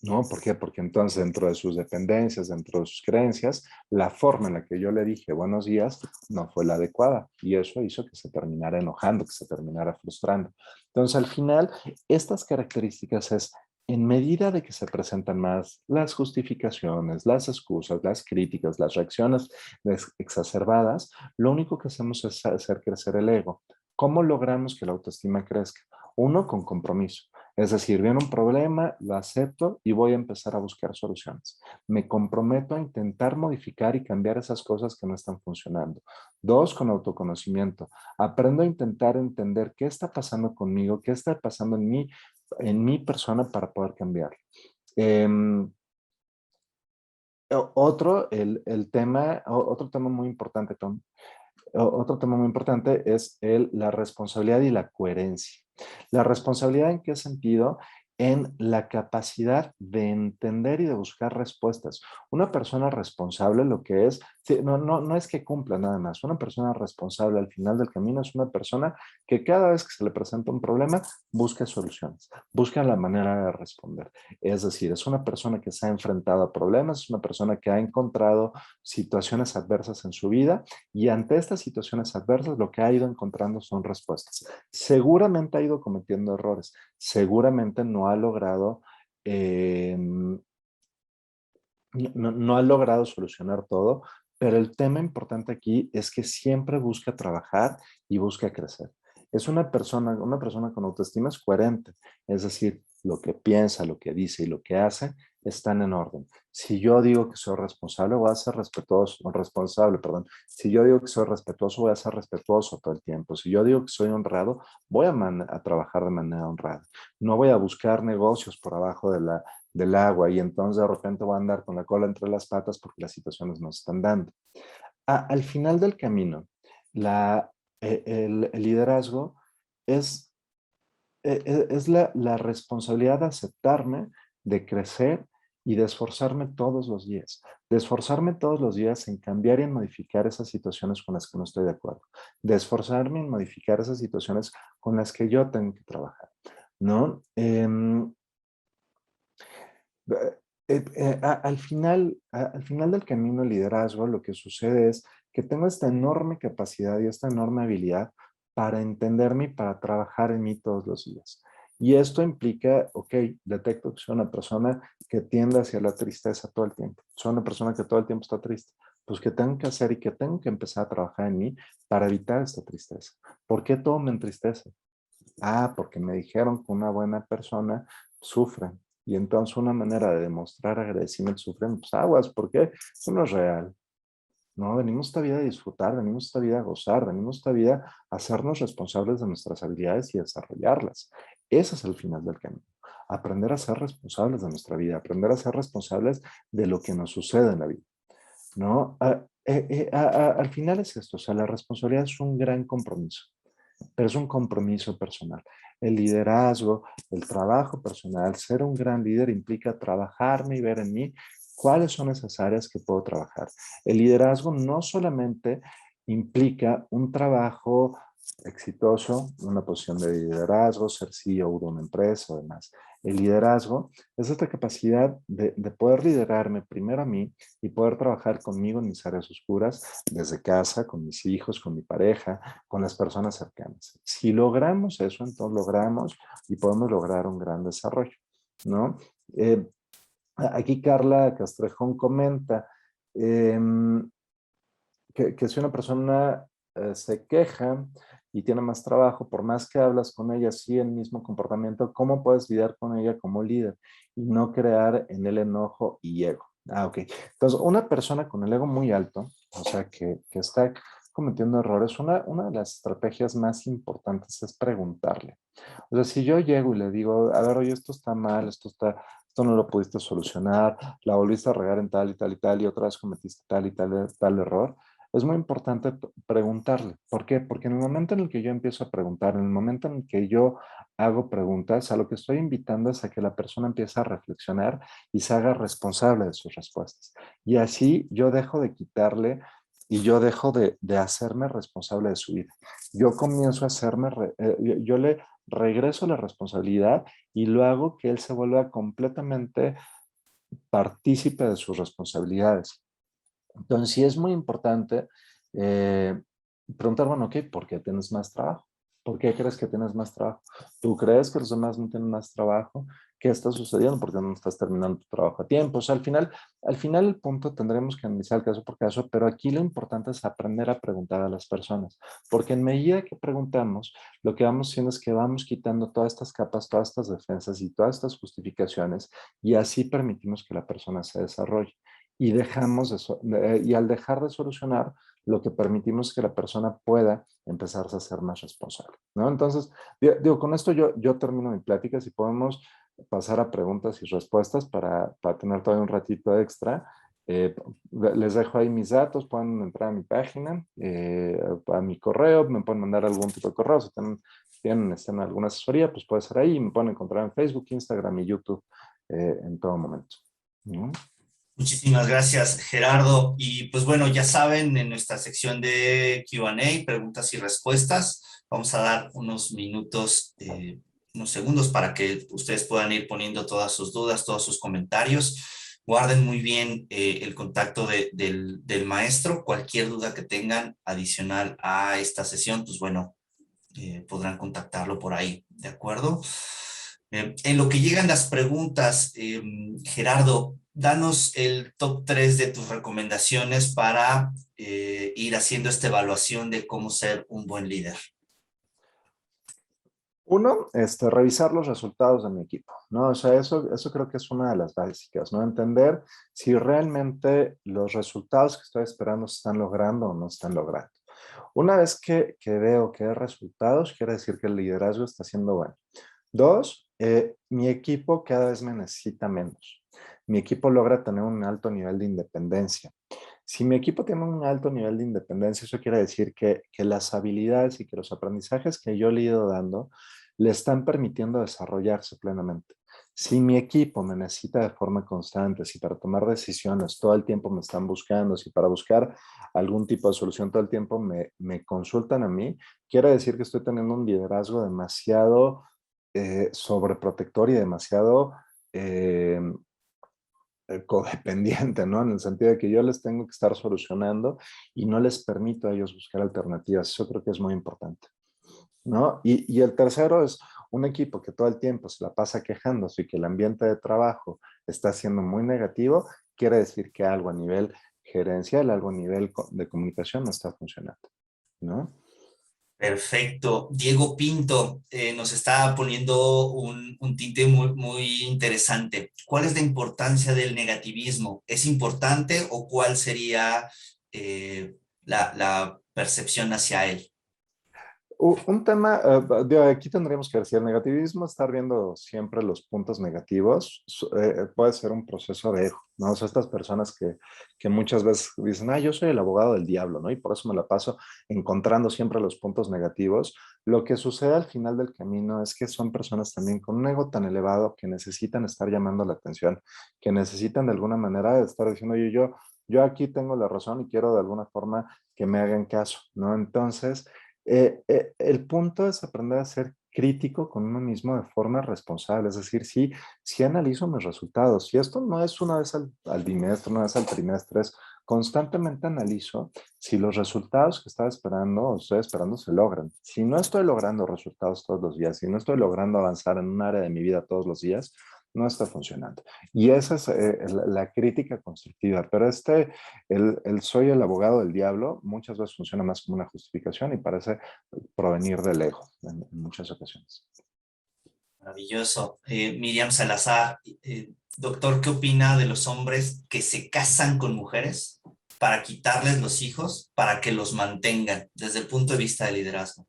Speaker 2: ¿No? ¿Por qué? Porque entonces dentro de sus dependencias, dentro de sus creencias, la forma en la que yo le dije buenos días no fue la adecuada y eso hizo que se terminara enojando, que se terminara frustrando. Entonces al final, estas características es en medida de que se presentan más las justificaciones, las excusas, las críticas, las reacciones exacerbadas, lo único que hacemos es hacer crecer el ego. ¿Cómo logramos que la autoestima crezca? Uno, con compromiso. Es decir, viene un problema, lo acepto y voy a empezar a buscar soluciones. Me comprometo a intentar modificar y cambiar esas cosas que no están funcionando. Dos, con autoconocimiento. Aprendo a intentar entender qué está pasando conmigo, qué está pasando en mi persona para poder cambiar. Eh, otro tema muy importante, Tom, otro tema muy importante es la responsabilidad y la coherencia. ¿La responsabilidad en qué sentido? En la capacidad de entender y de buscar respuestas. Una persona responsable lo que es, sí, no es que cumpla nada más. Una persona responsable al final del camino es una persona que cada vez que se le presenta un problema busca soluciones, busca la manera de responder. Es decir, es una persona que se ha enfrentado a problemas, es una persona que ha encontrado situaciones adversas en su vida y ante estas situaciones adversas, lo que ha ido encontrando son respuestas. Seguramente ha ido cometiendo errores, seguramente no ha logrado, no ha logrado solucionar todo, pero el tema importante aquí es que siempre busca trabajar y busca crecer. Es una persona con autoestima es coherente, es decir, lo que piensa, lo que dice y lo que hace están en orden. Si yo digo que soy responsable, voy a ser respetuoso, responsable, perdón. Si yo digo que soy respetuoso, voy a ser respetuoso todo el tiempo. Si yo digo que soy honrado, voy a trabajar de manera honrada. No voy a buscar negocios por abajo del agua y entonces de repente voy a andar con la cola entre las patas porque las situaciones no se están dando. Al final del camino, el liderazgo es, es la responsabilidad de aceptarme, de crecer y de esforzarme todos los días. De esforzarme todos los días en cambiar y en modificar esas situaciones con las que no estoy de acuerdo. De esforzarme en modificar esas situaciones con las que yo tengo que trabajar. ¿No? Al final del camino el liderazgo, lo que sucede es que tengo esta enorme capacidad y esta enorme habilidad para entenderme y para trabajar en mí todos los días. Y esto implica, ok, detecto que soy una persona que tiende hacia la tristeza todo el tiempo. Soy una persona que todo el tiempo está triste. Pues que tengo que hacer y que tengo que empezar a trabajar en mí para evitar esta tristeza. ¿Por qué todo me entristece? Ah, porque me dijeron que una buena persona sufre. Y entonces una manera de demostrar agradecimiento sufren, pues aguas, porque eso no es real. No, venimos esta vida a disfrutar, venimos esta vida a gozar, venimos esta vida a hacernos responsables de nuestras habilidades y desarrollarlas. Ese es el final del camino. Aprender a ser responsables de nuestra vida, aprender a ser responsables de lo que nos sucede en la vida. ¿No? Al final es esto, o sea, la responsabilidad es un gran compromiso, pero es un compromiso personal. El liderazgo, el trabajo personal, ser un gran líder implica trabajarme y ver en mí cuáles son esas áreas que puedo trabajar. El liderazgo no solamente implica un trabajo exitoso, una posición de liderazgo, ser CEO de una empresa o demás. El liderazgo es esta capacidad de poder liderarme primero a mí y poder trabajar conmigo en mis áreas oscuras, desde casa, con mis hijos, con mi pareja, con las personas cercanas. Si logramos eso, entonces logramos y podemos lograr un gran desarrollo, ¿no? Aquí Carla Castrejón comenta eh, que si una persona se queja y tiene más trabajo, por más que hablas con ella, sí el mismo comportamiento, ¿cómo puedes lidiar con ella como líder y no crear en el enojo y ego? Ah, ok. Entonces, una persona con el ego muy alto, o sea, que está cometiendo errores, una de las estrategias más importantes es preguntarle. O sea, si yo llego y le digo, a ver, oye, esto está mal, esto no lo pudiste solucionar, la volviste a regar en tal y tal y tal, y otra vez cometiste tal y tal error, es muy importante preguntarle. ¿Por qué? Porque en el momento en el que yo empiezo a preguntar, en el momento en el que yo hago preguntas, a lo que estoy invitando es a que la persona empiece a reflexionar y se haga responsable de sus respuestas. Y así yo dejo de quitarle y yo dejo de hacerme responsable de su vida. Yo comienzo a hacerme, yo le regreso la responsabilidad y lo hago que él se vuelva completamente partícipe de sus responsabilidades. Entonces, sí es muy importante eh, preguntar, bueno, ok, ¿por qué tienes más trabajo? ¿Por qué crees que tienes más trabajo? ¿Tú crees que los demás no tienen más trabajo? ¿Qué está sucediendo? ¿Por qué no estás terminando tu trabajo a tiempo? O sea, al final el punto tendremos que analizar caso por caso, pero aquí lo importante es aprender a preguntar a las personas, porque en medida que preguntamos, lo que vamos haciendo es que vamos quitando todas estas capas, todas estas defensas y todas estas justificaciones, y así permitimos que la persona se desarrolle y y al dejar de solucionar, lo que permitimos es que la persona pueda empezarse a ser más responsable, ¿no? Entonces, digo, con esto yo termino mi plática. Si podemos pasar a preguntas y respuestas para tener todavía un ratito extra. Eh, Les dejo ahí mis datos, pueden entrar a mi página, a mi correo, me pueden mandar algún tipo de correo, si tienen alguna asesoría, pues puede ser ahí, me pueden encontrar en Facebook, Instagram y YouTube en todo momento, ¿no?
Speaker 3: Muchísimas gracias, Gerardo. Y pues bueno, ya saben, en nuestra sección de Q&A, preguntas y respuestas, vamos a dar unos minutos, unos segundos para que ustedes puedan ir poniendo todas sus dudas, todos sus comentarios. Guarden muy bien el contacto del maestro. Cualquier duda que tengan adicional a esta sesión, pues bueno, podrán contactarlo por ahí, ¿de acuerdo? En lo que llegan las preguntas, Gerardo, danos el top 3 de tus recomendaciones para ir haciendo esta evaluación de cómo ser un buen líder.
Speaker 2: Uno, revisar los resultados de mi equipo, ¿no? O sea, eso creo que es una de las básicas, ¿no? Entender si realmente los resultados que estoy esperando se están logrando o no se están logrando. Una vez que veo que hay resultados, quiere decir que el liderazgo está siendo bueno. Dos, mi equipo cada vez me necesita menos. Mi equipo logra tener un alto nivel de independencia. Si mi equipo tiene un alto nivel de independencia, eso quiere decir que las habilidades y que los aprendizajes que yo le he ido dando le están permitiendo desarrollarse plenamente. Si mi equipo me necesita de forma constante, si para tomar decisiones todo el tiempo me están buscando, si para buscar algún tipo de solución todo el tiempo me consultan a mí, quiere decir que estoy teniendo un liderazgo demasiado sobreprotector y demasiado eh, codependiente, ¿no? En el sentido de que yo les tengo que estar solucionando y no les permito a ellos buscar alternativas. Eso creo que es muy importante, ¿no? Y el tercero es un equipo que todo el tiempo se la pasa quejándose y que el ambiente de trabajo está siendo muy negativo, quiere decir que algo a nivel gerencial, algo a nivel de comunicación no está funcionando, ¿no?
Speaker 3: Perfecto. Diego Pinto nos está poniendo un tinte muy, muy interesante. ¿Cuál es la importancia del negativismo? ¿Es importante o cuál sería la percepción hacia él?
Speaker 2: Un tema, de aquí tendríamos que ver si el negativismo, estar viendo siempre los puntos negativos, puede ser un proceso de ego, ¿no? O sea, estas personas que muchas veces dicen, yo soy el abogado del diablo, ¿no? Y por eso me la paso encontrando siempre los puntos negativos. Lo que sucede al final del camino es que son personas también con un ego tan elevado que necesitan estar llamando la atención, que necesitan de alguna manera estar diciendo, oye, yo aquí tengo la razón y quiero de alguna forma que me hagan caso, ¿no? Entonces, el punto es aprender a ser crítico con uno mismo de forma responsable, es decir, si analizo mis resultados, si esto no es una vez al bimestre, una vez al trimestre, es constantemente analizo si los resultados que estaba esperando o estoy esperando se logran. Si no estoy logrando resultados todos los días, si no estoy logrando avanzar en un área de mi vida todos los días, no está funcionando. Y esa es la crítica constructiva, pero el soy el abogado del diablo muchas veces funciona más como una justificación y parece provenir del ego en muchas ocasiones.
Speaker 3: Maravilloso. Miriam Salazar, doctor, ¿qué opina de los hombres que se casan con mujeres? para quitarles los hijos, para que los mantengan desde el punto de vista del liderazgo?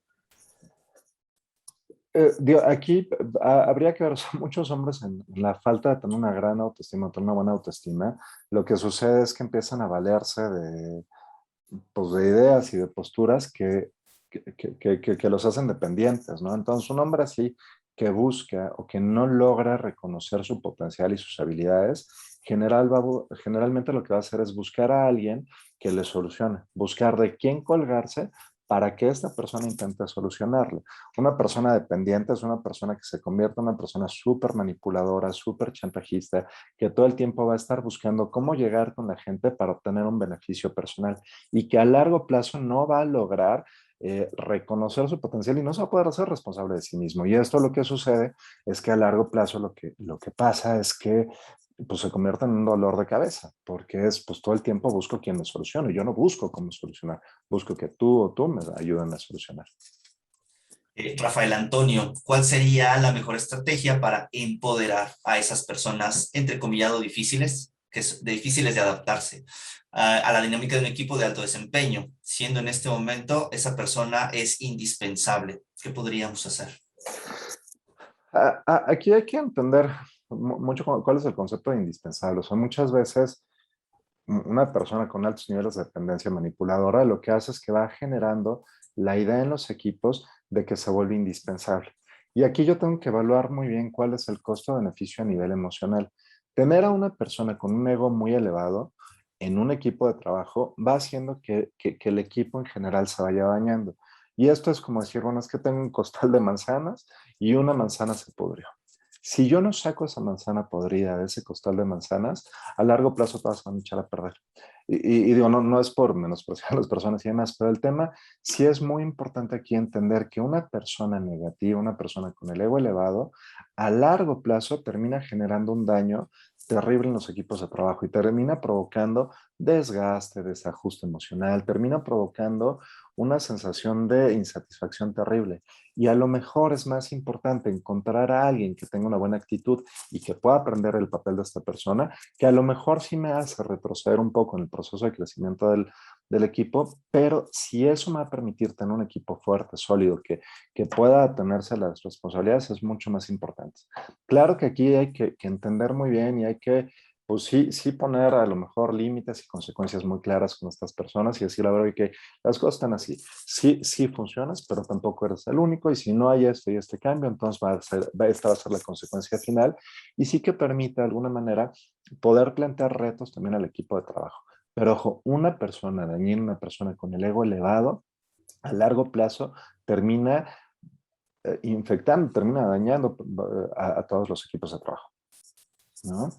Speaker 2: Aquí habría que ver, son muchos hombres en la falta de tener una gran autoestima, tener una buena autoestima. Lo que sucede es que empiezan a valerse pues, de ideas y de posturas que los hacen dependientes, ¿no? Entonces, un hombre así que busca o que no logra reconocer su potencial y sus habilidades, generalmente lo que va a hacer es buscar a alguien que le solucione, buscar de quién colgarse para que esta persona intente solucionarlo. Una persona dependiente es una persona que se convierte en una persona súper manipuladora, súper chantajista, que todo el tiempo va a estar buscando cómo llegar con la gente para obtener un beneficio personal y que a largo plazo no va a lograr reconocer su potencial y no se va a poder hacer responsable de sí mismo. Y esto lo que sucede es que a largo plazo lo que pasa es que pues se convierte en un dolor de cabeza, porque es pues todo el tiempo busco quien me solucione. Yo no busco cómo solucionar, busco que tú o tú me ayuden a solucionar.
Speaker 3: Rafael Antonio, ¿cuál sería la mejor estrategia para empoderar a esas personas, entre comillado, difíciles, difíciles de adaptarse a la dinámica de un equipo de alto desempeño, siendo en este momento esa persona es indispensable? ¿Qué podríamos hacer?
Speaker 2: Aquí hay que entender mucho cuál es el concepto de indispensable. O sea, muchas veces una persona con altos niveles de dependencia manipuladora lo que hace es que va generando la idea en los equipos de que se vuelve indispensable. Y aquí yo tengo que evaluar muy bien cuál es el costo-beneficio a nivel emocional. Tener a una persona con un ego muy elevado en un equipo de trabajo va haciendo que el equipo en general se vaya dañando. Y esto es como decir, bueno, es que tengo un costal de manzanas y una manzana se pudrió. Si yo no saco esa manzana podrida de ese costal de manzanas, a largo plazo todas van a echar a perder. Y digo, no es por menospreciar a las personas y demás, pero el tema sí es muy importante aquí entender que una persona negativa, una persona con el ego elevado, a largo plazo termina generando un daño terrible en los equipos de trabajo y termina provocando desgaste, desajuste emocional, termina provocando una sensación de insatisfacción terrible. Y a lo mejor es más importante encontrar a alguien que tenga una buena actitud y que pueda aprender el papel de esta persona, que a lo mejor sí me hace retroceder un poco en el proceso de crecimiento del equipo, pero si eso me va a permitir tener un equipo fuerte, sólido, que pueda atenerse a las responsabilidades, es mucho más importante. Claro que aquí hay que entender muy bien y hay que pues sí poner a lo mejor límites y consecuencias muy claras con estas personas y decir, la verdad, que las cosas están así. Sí funcionas, pero tampoco eres el único y si no hay esto y este cambio, entonces esta va a ser la consecuencia final y sí que permite de alguna manera poder plantear retos también al equipo de trabajo. Pero ojo, una persona dañina, una persona con el ego elevado, a largo plazo termina infectando, termina dañando a todos los equipos de trabajo, ¿no?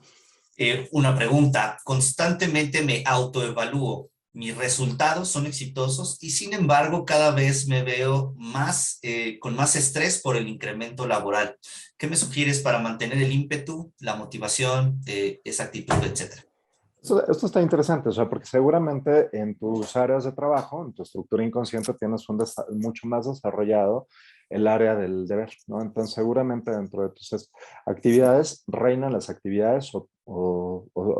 Speaker 3: Una pregunta, constantemente me autoevalúo, mis resultados son exitosos y sin embargo cada vez me veo más con más estrés por el incremento laboral. ¿Qué me sugieres para mantener el ímpetu, la motivación, esa actitud, etcétera?
Speaker 2: Esto está interesante, o sea, porque seguramente en tus áreas de trabajo, en tu estructura inconsciente, tienes mucho más desarrollado el área del deber, ¿no? Entonces, seguramente dentro de tus actividades reinan las actividades o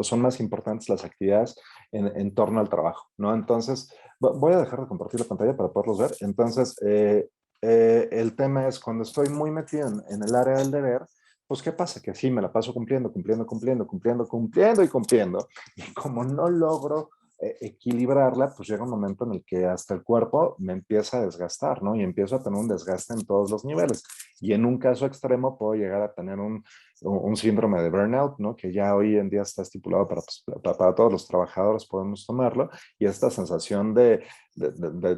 Speaker 2: son más importantes las actividades en torno al trabajo, ¿no? Entonces, voy a dejar de compartir la pantalla para poderlos ver. Entonces, el tema es cuando estoy muy metido en el área del deber, pues, ¿qué pasa? Que sí, me la paso cumpliendo, cumpliendo, cumpliendo, cumpliendo, cumpliendo y cumpliendo. Y como no logro equilibrarla, pues llega un momento en el que hasta el cuerpo me empieza a desgastar, ¿no? Y empiezo a tener un desgaste en todos los niveles. Y en un caso extremo puedo llegar a tener un síndrome de burnout, ¿no? Que ya hoy en día está estipulado para todos los trabajadores, podemos tomarlo. Y esta sensación de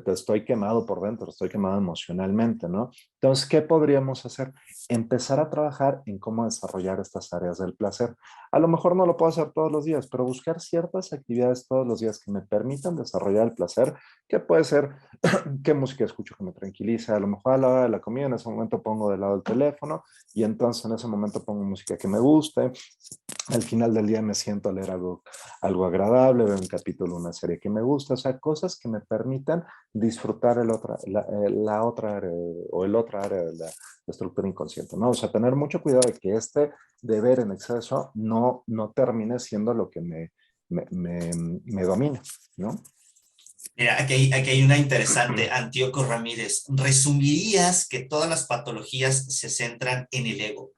Speaker 2: estoy quemado por dentro, estoy quemado emocionalmente, ¿no? Entonces, ¿qué podríamos hacer? Empezar a trabajar en cómo desarrollar estas áreas del placer. A lo mejor no lo puedo hacer todos los días, pero buscar ciertas actividades todos los días que me permitan desarrollar el placer, que puede ser qué música escucho que me tranquiliza, a lo mejor a la hora de la comida en ese momento pongo de lado el teléfono y entonces en ese momento pongo música que me guste, al final del día me siento a leer algo agradable, ver un capítulo, una serie que me gusta, o sea, cosas que me permitan disfrutar la otra área o el otra área de la estructura inconsciente, ¿no? O sea, tener mucho cuidado de que este deber en exceso no termine siendo lo que me domina, ¿no?
Speaker 3: Mira, aquí hay una interesante, Antíoco Ramírez. ¿Resumirías que todas las patologías se centran en el ego?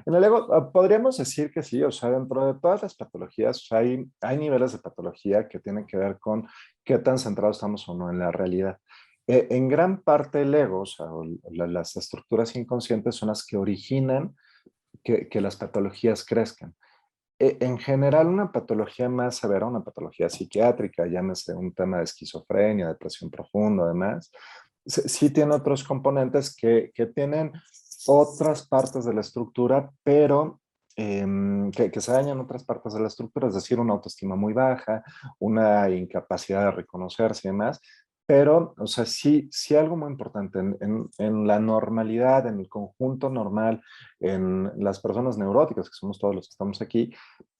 Speaker 2: En el ego, podríamos decir que sí, o sea, dentro de todas las patologías hay niveles de patología que tienen que ver con qué tan centrados estamos o no en la realidad. En gran parte el ego, o sea, las estructuras inconscientes son las que originan que las patologías crezcan. En general, una patología más severa, una patología psiquiátrica, llámese un tema de esquizofrenia, depresión profunda, además, sí tiene otros componentes que tienen otras partes de la estructura, pero que se dañan otras partes de la estructura, es decir, una autoestima muy baja, una incapacidad de reconocerse y demás. Pero, o sea, sí algo muy importante en la normalidad, en el conjunto normal, en las personas neuróticas, que somos todos los que estamos aquí,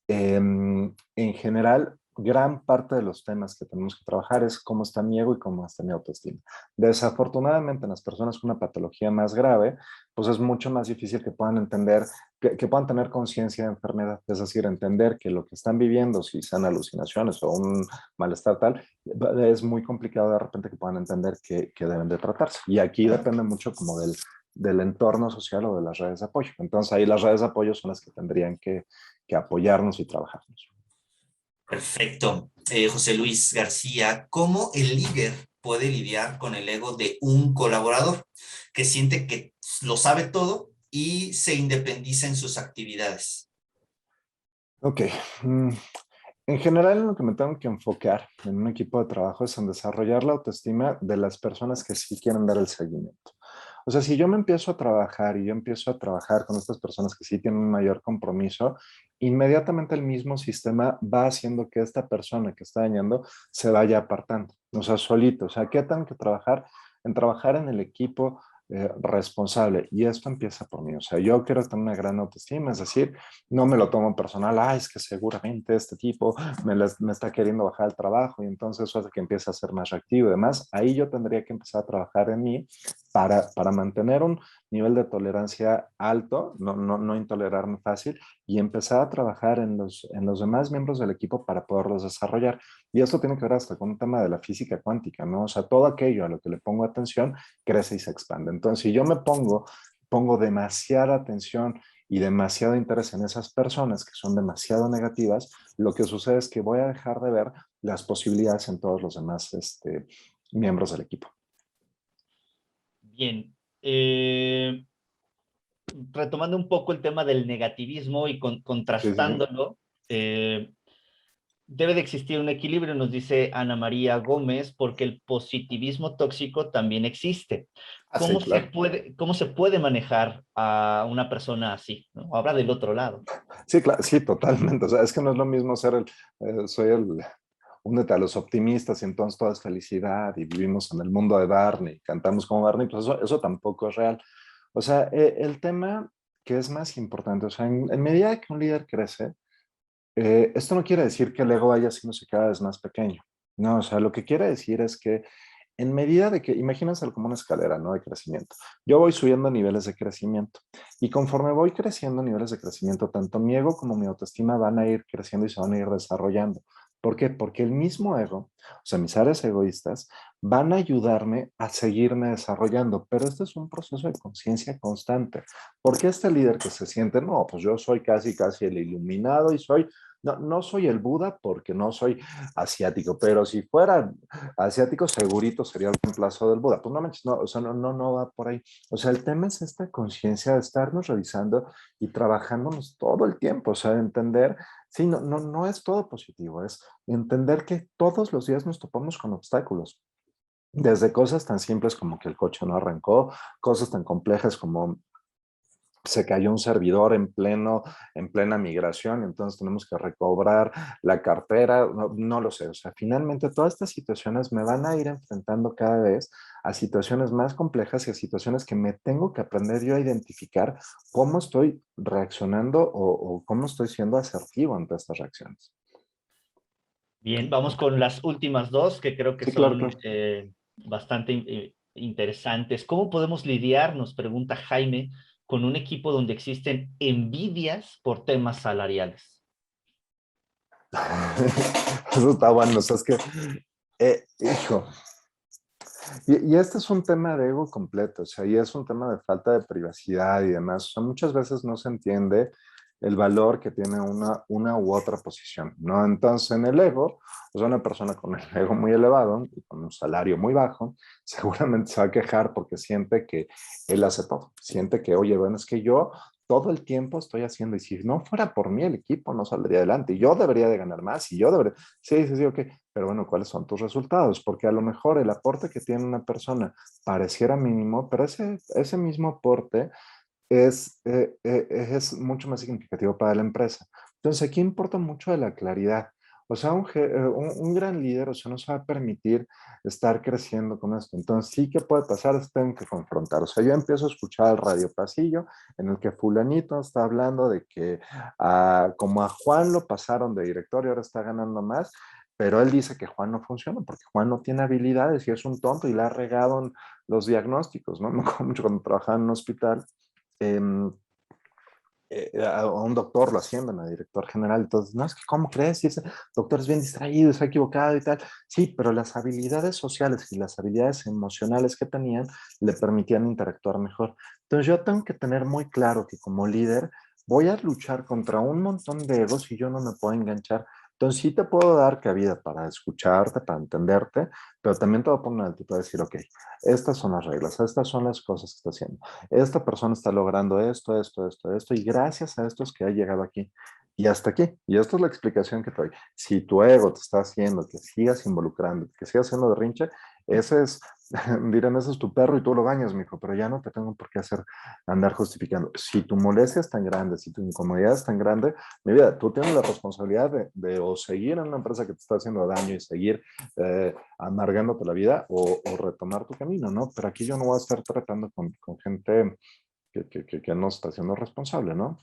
Speaker 2: en general, gran parte de los temas que tenemos que trabajar es cómo está mi ego y cómo está mi autoestima. Desafortunadamente, en las personas con una patología más grave, pues es mucho más difícil que puedan entender, que puedan tener conciencia de enfermedad, es decir, entender que lo que están viviendo, si sean alucinaciones o un malestar tal, es muy complicado de repente que puedan entender que deben de tratarse. Y aquí depende mucho como del entorno social o de las redes de apoyo. Entonces ahí las redes de apoyo son las que tendrían que apoyarnos y trabajarnos.
Speaker 3: Perfecto. José Luis García, ¿cómo el líder puede lidiar con el ego de un colaborador que siente que lo sabe todo y se independiza en sus actividades?
Speaker 2: Ok. Mm, En general, en lo que me tengo que enfocar en un equipo de trabajo es en desarrollar la autoestima de las personas que sí quieren dar el seguimiento. O sea, si yo me empiezo a trabajar y yo empiezo a trabajar con estas personas que sí tienen un mayor compromiso, inmediatamente el mismo sistema va haciendo que esta persona que está dañando se vaya apartando. O sea, solito. O sea, ¿qué tengo que trabajar? En trabajar en el equipo responsable. Y esto empieza por mí. O sea, yo quiero tener una gran autoestima, es decir, no me lo tomo personal, es que seguramente este tipo me está queriendo bajar el trabajo y entonces eso hace que empiece a ser más reactivo y demás. Ahí yo tendría que empezar a trabajar en mí para mantener un nivel de tolerancia alto, no intolerarme fácil y empezar a trabajar en los demás miembros del equipo para poderlos desarrollar. Y esto tiene que ver hasta con un tema de la física cuántica, ¿no? O sea, todo aquello a lo que le pongo atención crece y se expande. Entonces, si yo pongo demasiada atención y demasiado interés en esas personas que son demasiado negativas, lo que sucede es que voy a dejar de ver las posibilidades en todos los demás miembros del equipo.
Speaker 4: Bien. Retomando un poco el tema del negativismo y
Speaker 2: Sí, sí, sí.
Speaker 4: contrastándolo, debe de existir un equilibrio, nos dice Ana María Gómez, porque el positivismo tóxico también existe.
Speaker 2: Sí, claro.
Speaker 4: ¿Cómo se puede manejar a una persona así, ¿no? Ahora del otro lado.
Speaker 2: Sí, claro, sí, totalmente. O sea, es que no es lo mismo únete a los optimistas y entonces todo es felicidad y vivimos en el mundo de Barney, cantamos como Barney, pues eso tampoco es real. O sea, el tema que es más importante, o sea, en medida que un líder crece, esto no quiere decir que el ego vaya haciéndose cada vez más pequeño. No, o sea, lo que quiere decir es que en medida de que, imagínense como una escalera, ¿no? De crecimiento. Yo voy subiendo niveles de crecimiento y conforme voy creciendo niveles de crecimiento, tanto mi ego como mi autoestima van a ir creciendo y se van a ir desarrollando. ¿Por qué? Porque el mismo ego, o sea, mis áreas egoístas, van a ayudarme a seguirme desarrollando, pero este es un proceso de conciencia constante. ¿Por qué este líder que se siente, no, pues yo soy casi el iluminado y no soy el Buda porque no soy asiático, pero si fuera asiático segurito sería el reemplazo del Buda. Pues no manches, no, o sea, no va por ahí. O sea, el tema es esta conciencia de estarnos revisando y trabajándonos todo el tiempo, o sea, de entender, sí, no es todo positivo, es entender que todos los días nos topamos con obstáculos. Desde cosas tan simples como que el coche no arrancó, cosas tan complejas como se cayó un servidor en plena migración, entonces tenemos que recobrar la cartera, no lo sé, o sea, finalmente todas estas situaciones me van a ir enfrentando cada vez a situaciones más complejas y a situaciones que me tengo que aprender yo a identificar cómo estoy reaccionando o cómo estoy siendo asertivo ante estas reacciones.
Speaker 4: Bien, vamos con las últimas dos que creo que
Speaker 2: Sí, claro,
Speaker 4: son
Speaker 2: claro.
Speaker 4: bastante interesantes. ¿Cómo podemos lidiar, nos pregunta Jaime, con un equipo donde existen envidias por temas salariales?
Speaker 2: Eso está bueno, o sea, es que, hijo, y este es un tema de ego completo, o sea, y es un tema de falta de privacidad y demás. O sea, muchas veces no se entiende el valor que tiene una u otra posición, ¿no? Entonces, en el ego, o sea, una persona con el ego muy elevado y con un salario muy bajo, seguramente se va a quejar porque siente que él hace todo. Siente que, oye, bueno, es que yo todo el tiempo estoy haciendo, y si no fuera por mí, el equipo no saldría adelante, y yo debería de ganar más, y yo debería, sí, sí, sí, ok, pero bueno, ¿cuáles son tus resultados? Porque a lo mejor el aporte que tiene una persona pareciera mínimo, pero ese mismo aporte es mucho más significativo para la empresa. Entonces, aquí importa mucho de la claridad. O sea, un gran líder, o sea, no se va a permitir estar creciendo con esto. Entonces, sí que puede pasar, tengo que confrontar. O sea, yo empiezo a escuchar el radio pasillo en el que fulanito está hablando de que como a Juan lo pasaron de director y ahora está ganando más, pero él dice que Juan no funciona porque Juan no tiene habilidades y es un tonto y le ha regado en los diagnósticos, ¿no? Me acuerdo mucho cuando trabajaba en un hospital, eh, a un doctor lo ascienden a director general, entonces, no, es que ¿cómo crees? Si ese doctor es bien distraído, está equivocado y tal. Sí, pero las habilidades sociales y las habilidades emocionales que tenían le permitían interactuar mejor. Entonces yo tengo que tener muy claro que como líder voy a luchar contra un montón de egos y yo no me puedo enganchar. Entonces sí te puedo dar cabida para escucharte, para entenderte, pero también te voy a poner al tipo de decir, ok, estas son las reglas, estas son las cosas que está haciendo. Esta persona está logrando esto, esto, esto, esto, y gracias a esto es que ha llegado aquí. Y hasta aquí. Y esta es la explicación que te doy. Si tu ego te está haciendo que sigas involucrando, que sigas haciendo berrinche, ese es, dirán, ese es tu perro y tú lo bañas, mijo, pero ya no te tengo por qué hacer andar justificando. Si tu molestia es tan grande, si tu incomodidad es tan grande, mi vida, tú tienes la responsabilidad de o seguir en una empresa que te está haciendo daño y seguir amargándote la vida o retomar tu camino, ¿no? Pero aquí yo no voy a estar tratando con gente que no está siendo responsable, ¿no?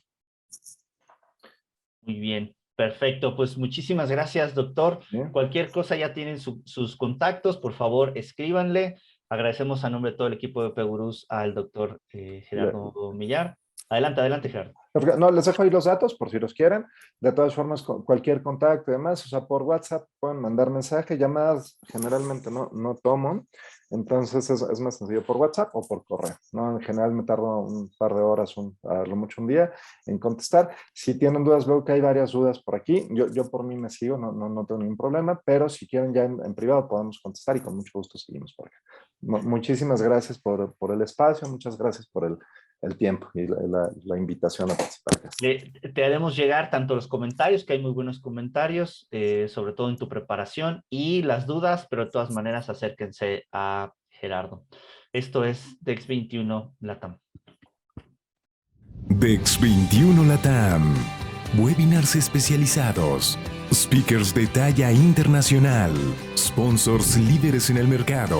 Speaker 4: Muy bien, perfecto. Pues muchísimas gracias, doctor.
Speaker 2: Bien.
Speaker 4: Cualquier cosa ya tienen sus contactos, por favor, escríbanle. Agradecemos a nombre de todo el equipo de Pegurús al doctor Gerardo Millar. Adelante, adelante, Gerardo.
Speaker 2: No, les dejo ahí los datos por si los quieren. De todas formas, cualquier contacto y demás, o sea, por WhatsApp pueden mandar mensaje, llamadas generalmente no tomo, entonces es más sencillo por WhatsApp o por correo, ¿no? En general me tardo un par de horas, a lo mucho un día, en contestar. Si tienen dudas, veo que hay varias dudas por aquí, yo por mí me sigo, no tengo ningún problema, pero si quieren ya en privado podemos contestar y con mucho gusto seguimos por acá. Muchísimas gracias por el espacio, muchas gracias por el tiempo y la invitación a participar.
Speaker 4: Te haremos llegar tanto los comentarios, que hay muy buenos comentarios, sobre todo en tu preparación, y las dudas, pero de todas maneras acérquense a Gerardo. Esto es Dex 21 Latam.
Speaker 1: Dex 21 Latam. Webinars especializados. Speakers de talla internacional. Sponsors líderes en el mercado.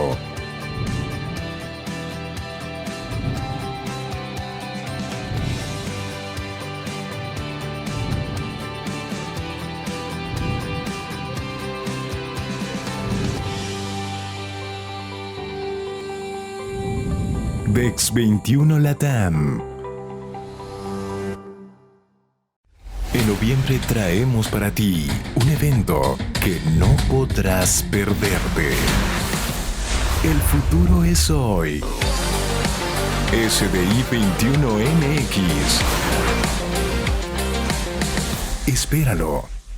Speaker 1: Dex 21 Latam. En noviembre traemos para ti un evento que no podrás perderte. El futuro es hoy. SDI 21 MX. Espéralo.